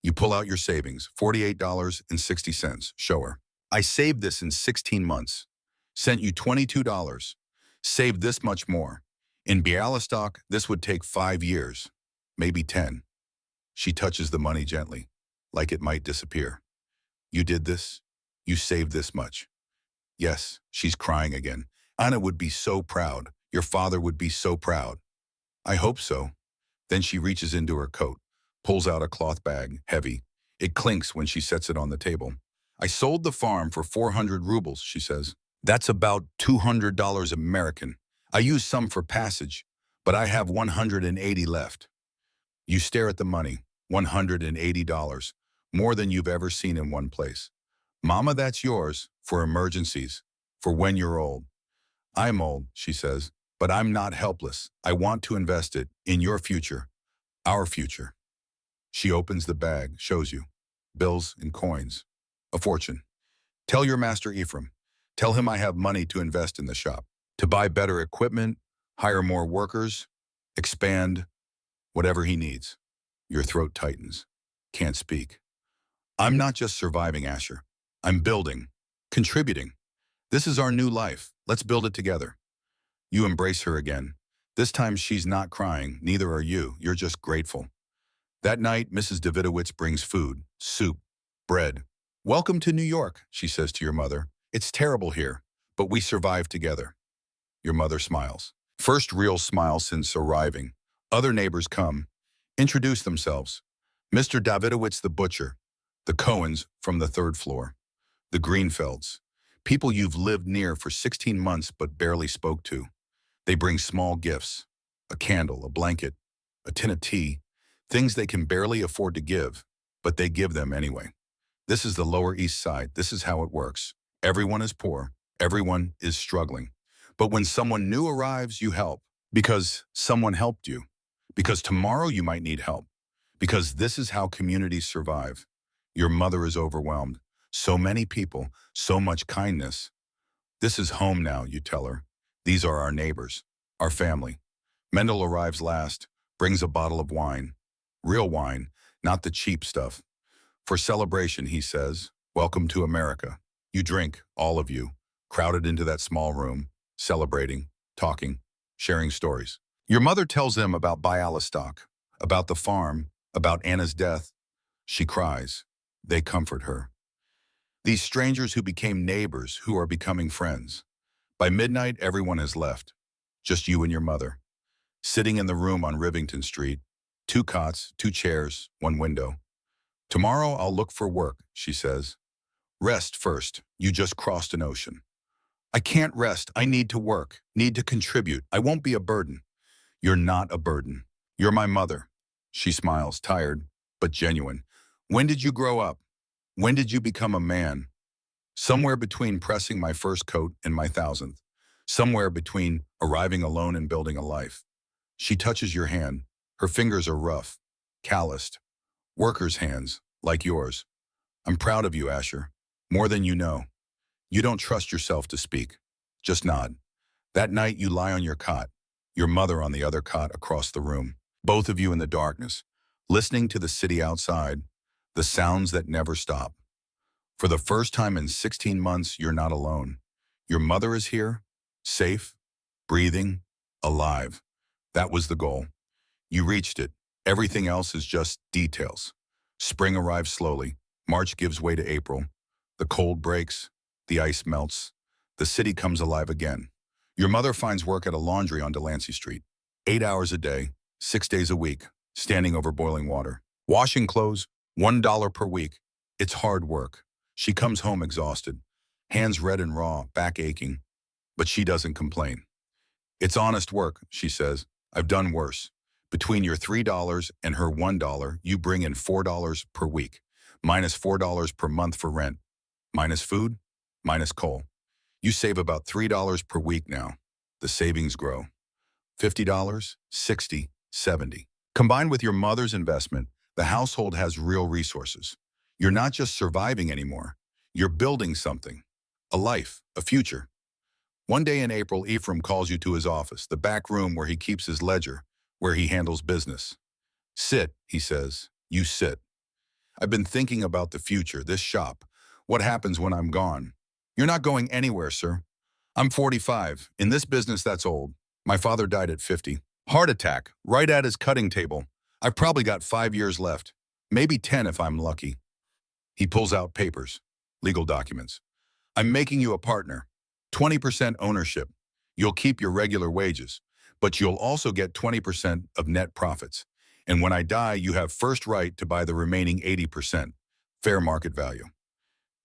You pull out your savings, $48.60. Show her. I saved this in 16 months. Sent you $22. Saved this much more. In Bialystok, this would take 5 years, maybe 10. She touches the money gently, like it might disappear. You did this? You saved this much? Yes, she's crying again. Anna would be so proud. Your father would be so proud. I hope so. Then she reaches into her coat, pulls out a cloth bag, heavy. It clinks when she sets it on the table. I sold the farm for 400 rubles, she says. That's about $200 American. I used some for passage, but I have 180 left. You stare at the money, $180, more than you've ever seen in one place. Mama, that's yours, for emergencies, for when you're old. I'm old, she says, but I'm not helpless. I want to invest it in your future, our future. She opens the bag, shows you. Bills and coins. A fortune. Tell your master Ephraim. Tell him I have money to invest in the shop, to buy better equipment, hire more workers, expand, whatever he needs. Your throat tightens. Can't speak. I'm not just surviving, Asher. I'm building, contributing. This is our new life. Let's build it together. You embrace her again. This time she's not crying, neither are you. You're just grateful. That night, Mrs. Davidowitz brings food, soup, bread. Welcome to New York, she says to your mother. It's terrible here, but we survive together. Your mother smiles. First real smile since arriving. Other neighbors come, introduce themselves. Mr. Davidowitz the butcher, the Cohens from the third floor, the Greenfelds, people you've lived near for 16 months but barely spoke to. They bring small gifts, a candle, a blanket, a tin of tea, things they can barely afford to give, but they give them anyway. This is the Lower East Side. This is how it works. Everyone is poor. Everyone is struggling. But when someone new arrives, you help. Because someone helped you. Because tomorrow you might need help. Because this is how communities survive. Your mother is overwhelmed. So many people, so much kindness. This is home now, you tell her. These are our neighbors, our family. Mendel arrives last, brings a bottle of wine. Real wine, not the cheap stuff. For celebration, he says, welcome to America. You drink, all of you, crowded into that small room, celebrating, talking, sharing stories. Your mother tells them about Bialystok, about the farm, about Anna's death. She cries. They comfort her. These strangers who became neighbors, who are becoming friends. By midnight, everyone has left. Just you and your mother. Sitting in the room on Rivington Street. 2 cots, 2 chairs, 1 window. Tomorrow I'll look for work, she says. Rest first. You just crossed an ocean. I can't rest. I need to work, need to contribute. I won't be a burden. You're not a burden. You're my mother. She smiles, tired, but genuine. When did you grow up? When did you become a man? Somewhere between pressing my first coat and my 1000th. Somewhere between arriving alone and building a life. She touches your hand. Her fingers are rough, calloused. Workers' hands, like yours. I'm proud of you, Asher. More than you know. You don't trust yourself to speak. Just nod. That night you lie on your cot, your mother on the other cot across the room, both of you in the darkness, listening to the city outside, the sounds that never stop. For the first time in 16 months, you're not alone. Your mother is here, safe, breathing, alive. That was the goal. You reached it. Everything else is just details. Spring arrives slowly. March gives way to April. The cold breaks. The ice melts. The city comes alive again. Your mother finds work at a laundry on Delancey Street. 8 hours a day, 6 days a week, standing over boiling water. Washing clothes, $1 per week. It's hard work. She comes home exhausted. Hands red and raw, back aching. But she doesn't complain. It's honest work, she says. I've done worse. Between your $3 and her $1, you bring in $4 per week, minus $4 per month for rent, minus food, minus coal. You save about $3 per week now. The savings grow. $50, $60, $70. Combined with your mother's investment, the household has real resources. You're not just surviving anymore. You're building something. A life, a future. One day in April, Ephraim calls you to his office, the back room where he keeps his ledger, where he handles business. Sit, he says. You sit. I've been thinking about the future, this shop. What happens when I'm gone? You're not going anywhere, sir. I'm 45. In this business, that's old. My father died at 50. Heart attack, right at his cutting table. I've probably got 5 years left. Maybe 10 if I'm lucky. He pulls out papers, legal documents. I'm making you a partner. 20% ownership. You'll keep your regular wages, but you'll also get 20% of net profits. And when I die, you have first right to buy the remaining 80%. Fair market value.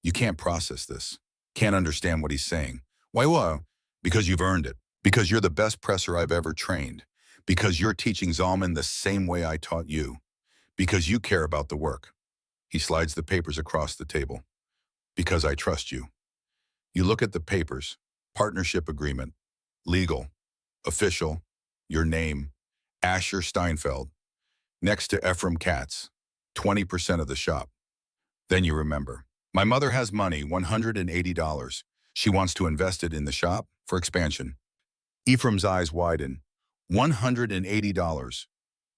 You can't process this. Can't understand what he's saying. Why? Well, because you've earned it. Because you're the best presser I've ever trained. Because you're teaching Zalman the same way I taught you. Because you care about the work. He slides the papers across the table. Because I trust you. You look at the papers. Partnership agreement. Legal. Official. Your name. Asher Steinfeld. Next to Ephraim Katz. 20% of the shop. Then you remember. My mother has money, $180. She wants to invest it in the shop for expansion. Ephraim's eyes widen. $180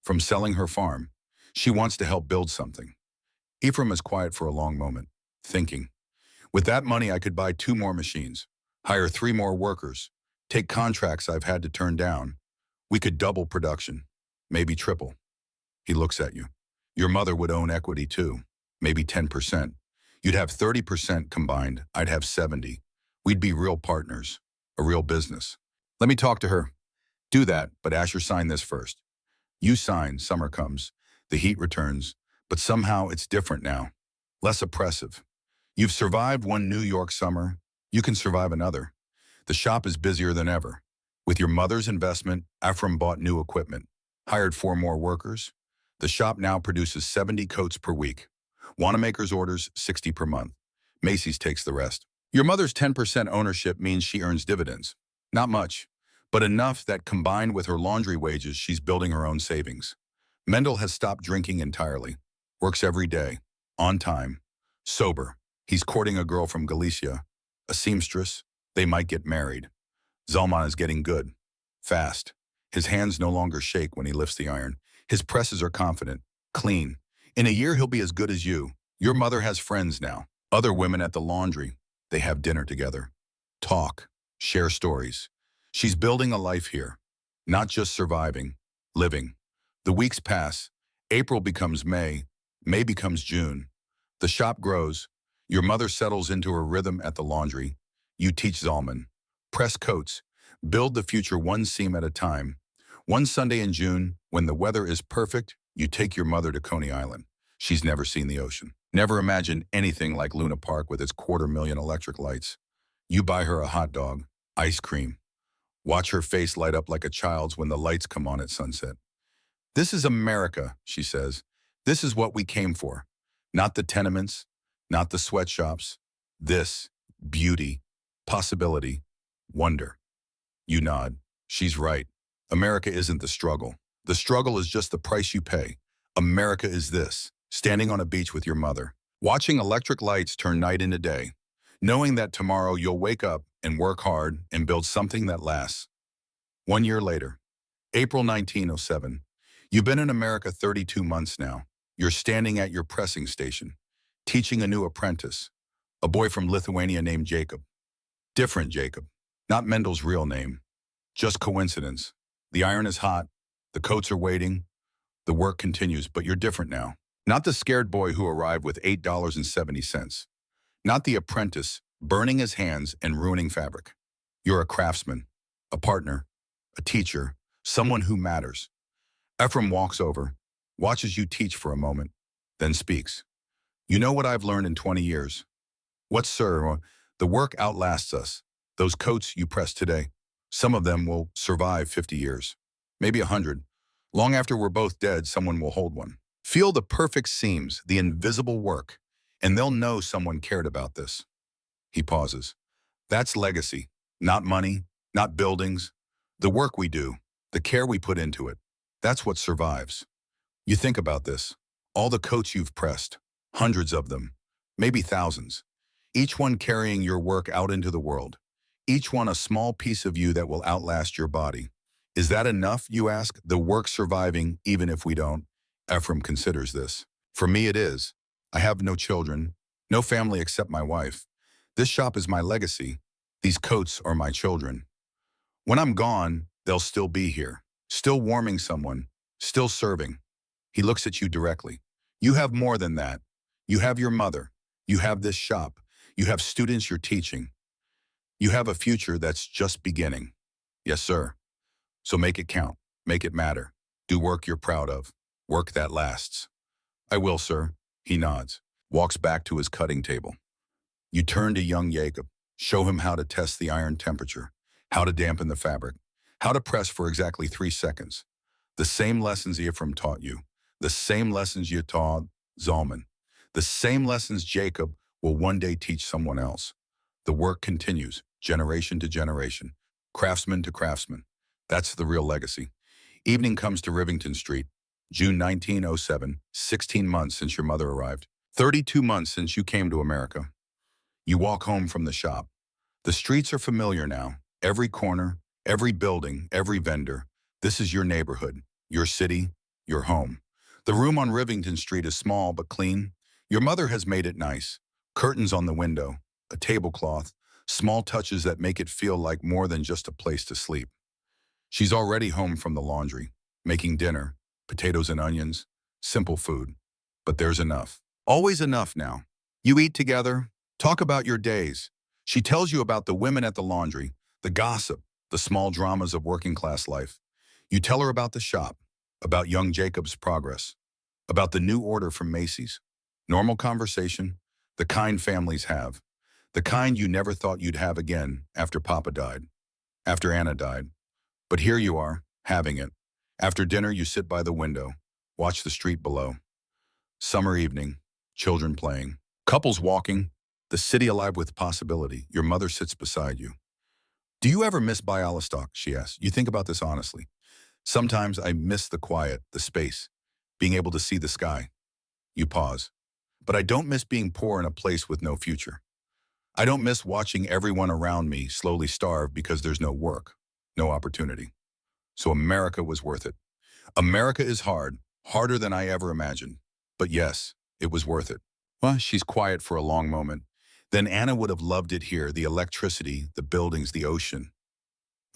from selling her farm. She wants to help build something. Ephraim is quiet for a long moment, thinking. With that money, I could buy 2 more machines, hire 3 more workers, take contracts I've had to turn down. We could double production, maybe triple. He looks at you. Your mother would own equity too, maybe 10%. You'd have 30% combined, I'd have 70. We'd be real partners, a real business. Let me talk to her. Do that, but Asher, sign this first. You sign, summer comes, the heat returns, but somehow it's different now. Less oppressive. You've survived one New York summer, you can survive another. The shop is busier than ever. With your mother's investment, Ephraim bought new equipment, hired 4 more workers. The shop now produces 70 coats per week. Wanamaker's orders 60 per month. Macy's takes the rest. Your mother's 10% ownership means she earns dividends. Not much, but enough that combined with her laundry wages, she's building her own savings. Mendel has stopped drinking entirely. Works every day, on time, sober. He's courting a girl from Galicia, a seamstress. They might get married. Zalman is getting good, fast. His hands no longer shake when he lifts the iron. His presses are confident, clean. In a year, he'll be as good as you. Your mother has friends now. Other women at the laundry. They have dinner together. Talk. Share stories. She's building a life here. Not just surviving. Living. The weeks pass. April becomes May. May becomes June. The shop grows. Your mother settles into her rhythm at the laundry. You teach Zalman. Press coats. Build the future one seam at a time. One Sunday in June, when the weather is perfect, you take your mother to Coney Island. She's never seen the ocean. Never imagined anything like Luna Park with its 250,000 electric lights. You buy her a hot dog, ice cream. Watch her face light up like a child's when the lights come on at sunset. This is America, she says. This is what we came for. Not the tenements, not the sweatshops. This, beauty, possibility, wonder. You nod. She's right. America isn't the struggle. The struggle is just the price you pay. America is this, standing on a beach with your mother, watching electric lights turn night into day, knowing that tomorrow you'll wake up and work hard and build something that lasts. 1 year later, April 1907. You've been in America 32 months now. You're standing at your pressing station, teaching a new apprentice, a boy from Lithuania named Jacob. Different Jacob, not Mendel's real name. Just coincidence. The iron is hot, the coats are waiting, the work continues, but you're different now. Not the scared boy who arrived with $8.70. Not the apprentice burning his hands and ruining fabric. You're a craftsman, a partner, a teacher, someone who matters. Ephraim walks over, watches you teach for a moment, then speaks. You know what I've learned in 20 years? What, sir? The work outlasts us. Those coats you press today, some of them will survive 50 years, maybe 100. Long after we're both dead, someone will hold one. Feel the perfect seams, the invisible work, and they'll know someone cared about this. He pauses. That's legacy, not money, not buildings. The work we do, the care we put into it, that's what survives. You think about this. All the coats you've pressed, hundreds of them, maybe thousands, each one carrying your work out into the world, each one a small piece of you that will outlast your body. Is that enough, you ask? The work surviving, even if we don't? Ephraim considers this. For me, it is. I have no children, no family except my wife. This shop is my legacy. These coats are my children. When I'm gone, they'll still be here, still warming someone, still serving. He looks at you directly. You have more than that. You have your mother, You have this shop. You have students you're teaching. You have a future that's just beginning. Yes, sir. So make it count. Make it matter. Do work you're proud of. Work that lasts. I will, sir. He nods, walks back to his cutting table. You turn to young Jacob. Show him how to test the iron temperature, how to dampen the fabric, how to press for exactly 3 seconds. The same lessons Ephraim taught you, the same lessons you taught Zalman, the same lessons Jacob will one day teach someone else. The work continues, generation to generation, craftsman to craftsman. That's the real legacy. Evening comes to Rivington Street, June 1907, 16 months since your mother arrived, 32 months since you came to America. You walk home from the shop. The streets are familiar now. Every corner, every building, every vendor. This is your neighborhood, your city, your home. The room on Rivington Street is small but clean. Your mother has made it nice. Curtains on the window, a tablecloth, small touches that make it feel like more than just a place to sleep. She's already home from the laundry, making dinner, potatoes and onions, simple food. But there's enough. Always enough now. You eat together, talk about your days. She tells you about the women at the laundry, the gossip, the small dramas of working class life. You tell her about the shop, about young Jacob's progress, about the new order from Macy's. Normal conversation, the kind families have, the kind you never thought you'd have again after Papa died, after Anna died. But here you are, having it. After dinner, you sit by the window, watch the street below. Summer evening, children playing, couples walking, the city alive with possibility. Your mother sits beside you. Do you ever miss Bialystok? She asks. You think about this honestly. Sometimes I miss the quiet, the space, being able to see the sky. You pause. But I don't miss being poor in a place with no future. I don't miss watching everyone around me slowly starve because there's no work, no opportunity. So America was worth it. America is hard, harder than I ever imagined. But yes, it was worth it. Well, she's quiet for a long moment. Then Anna would have loved it here, the electricity, the buildings, the ocean.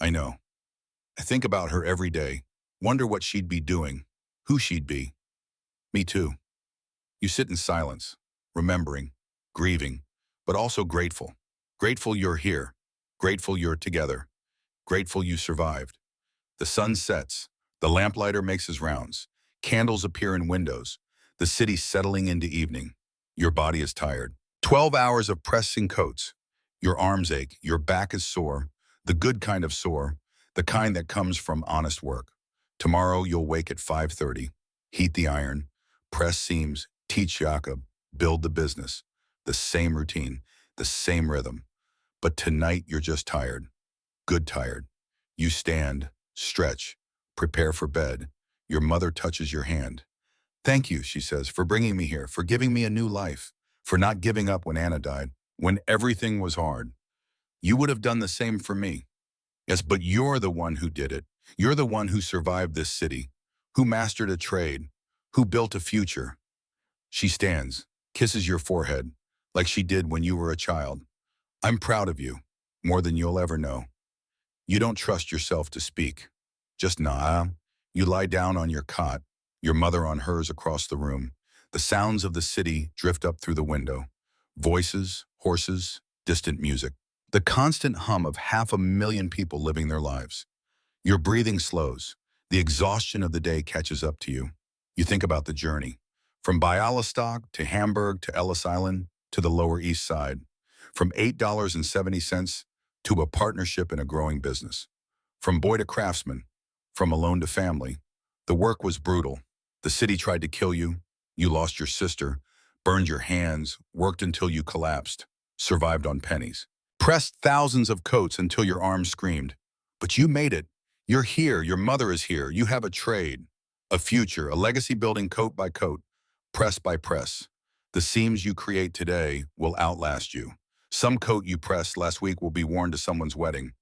I know. I think about her every day, wonder what she'd be doing, who she'd be. Me too. You sit in silence, remembering, grieving, but also grateful. Grateful you're here, grateful you're together, grateful you survived. The sun sets, the lamplighter makes his rounds, candles appear in windows, the city settling into evening. Your body is tired. 12 hours of pressing coats. Your arms ache, your back is sore, the good kind of sore, the kind that comes from honest work. Tomorrow you'll wake at 5:30, heat the iron, press seams, teach Jakob, build the business. The same routine, the same rhythm. But tonight you're just tired, good tired. You stand, stretch, prepare for bed. Your mother touches your hand. Thank you, she says, for bringing me here, for giving me a new life, for not giving up when Anna died, when everything was hard. You would have done the same for me. Yes, but you're the one who did it. You're the one who survived this city, who mastered a trade, who built a future. She stands, kisses your forehead, like she did when you were a child. I'm proud of you, more than you'll ever know. You don't trust yourself to speak. Just nah. You lie down on your cot, your mother on hers across the room. The sounds of the city drift up through the window. Voices, horses, distant music. The constant hum of 500,000 people living their lives. Your breathing slows. The exhaustion of the day catches up to you. You think about the journey. From Bialystok to Hamburg to Ellis Island to the Lower East Side. From $8.70 to a partnership in a growing business. From boy to craftsman. From alone to family. The work was brutal. The city tried to kill you. You lost your sister, burned your hands, worked until you collapsed, survived on pennies. Pressed thousands of coats until your arms screamed. But you made it. You're here. Your mother is here. You have a trade, a future, a legacy building coat by coat, press by press. The seams you create today will outlast you. Some coat you pressed last week will be worn to someone's wedding,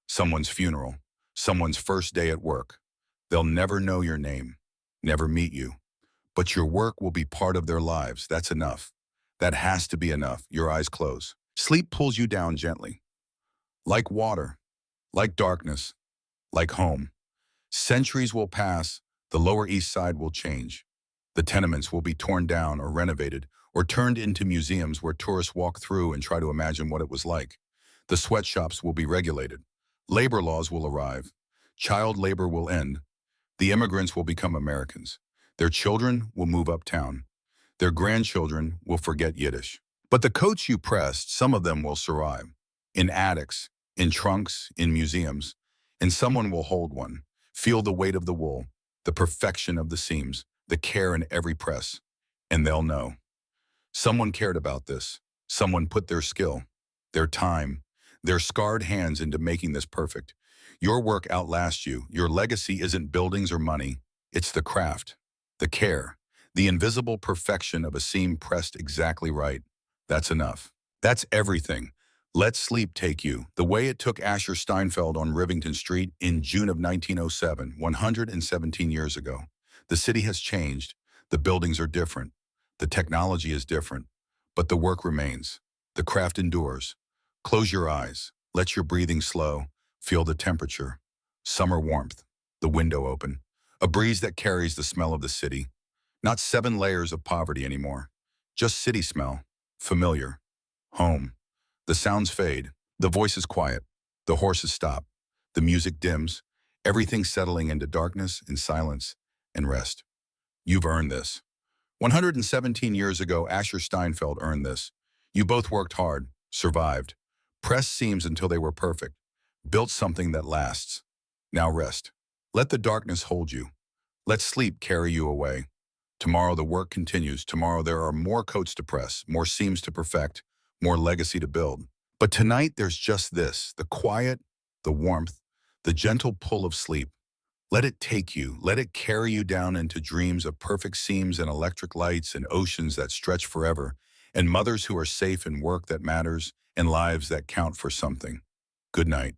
someone's funeral, someone's first day at work. They'll never know your name, never meet you. But your work will be part of their lives. That's enough. That has to be enough. Your eyes close. Sleep pulls you down gently. Like water, like darkness, like home. Centuries will pass. The Lower East Side will change. The tenements will be torn down or renovated. or turned into museums where tourists walk through and try to imagine what it was like. The sweatshops will be regulated. Labor laws will arrive. Child labor will end. The immigrants will become Americans. Their children will move uptown. Their grandchildren will forget Yiddish. But the coats you pressed, some of them will survive. In attics, in trunks, in museums. And someone will hold one, feel the weight of the wool, the perfection of the seams, the care in every press. And they'll know. Someone cared about this. Someone put their skill, their time, their scarred hands into making this perfect. Your work outlasts you. Your legacy isn't buildings or money. It's the craft, the care, the invisible perfection of a seam pressed exactly right. That's enough. That's everything. Let sleep take you, the way it took Asher Steinfeld on Rivington Street in June of 1907, 117 years ago. The city has changed. The buildings are different. The technology is different. But the work remains. The craft endures. Close your eyes. Let your breathing slow. Feel the temperature. Summer warmth. The window open. A breeze that carries the smell of the city. Not 7 layers of poverty anymore. Just city smell. Familiar. Home. The sounds fade. The voices quiet. The horses stop. The music dims. Everything settling into darkness and silence and rest. You've earned this. 117 years ago, Asher Steinfeld earned this. You both worked hard, survived, pressed seams until they were perfect, built something that lasts. Now rest. Let the darkness hold you. Let sleep carry you away. Tomorrow the work continues. Tomorrow there are more coats to press, more seams to perfect, more legacy to build. But tonight there's just this, the quiet, the warmth, the gentle pull of sleep. Let it take you, let it carry you down into dreams of perfect seams and electric lights and oceans that stretch forever, and mothers who are safe in work that matters and lives that count for something. Good night.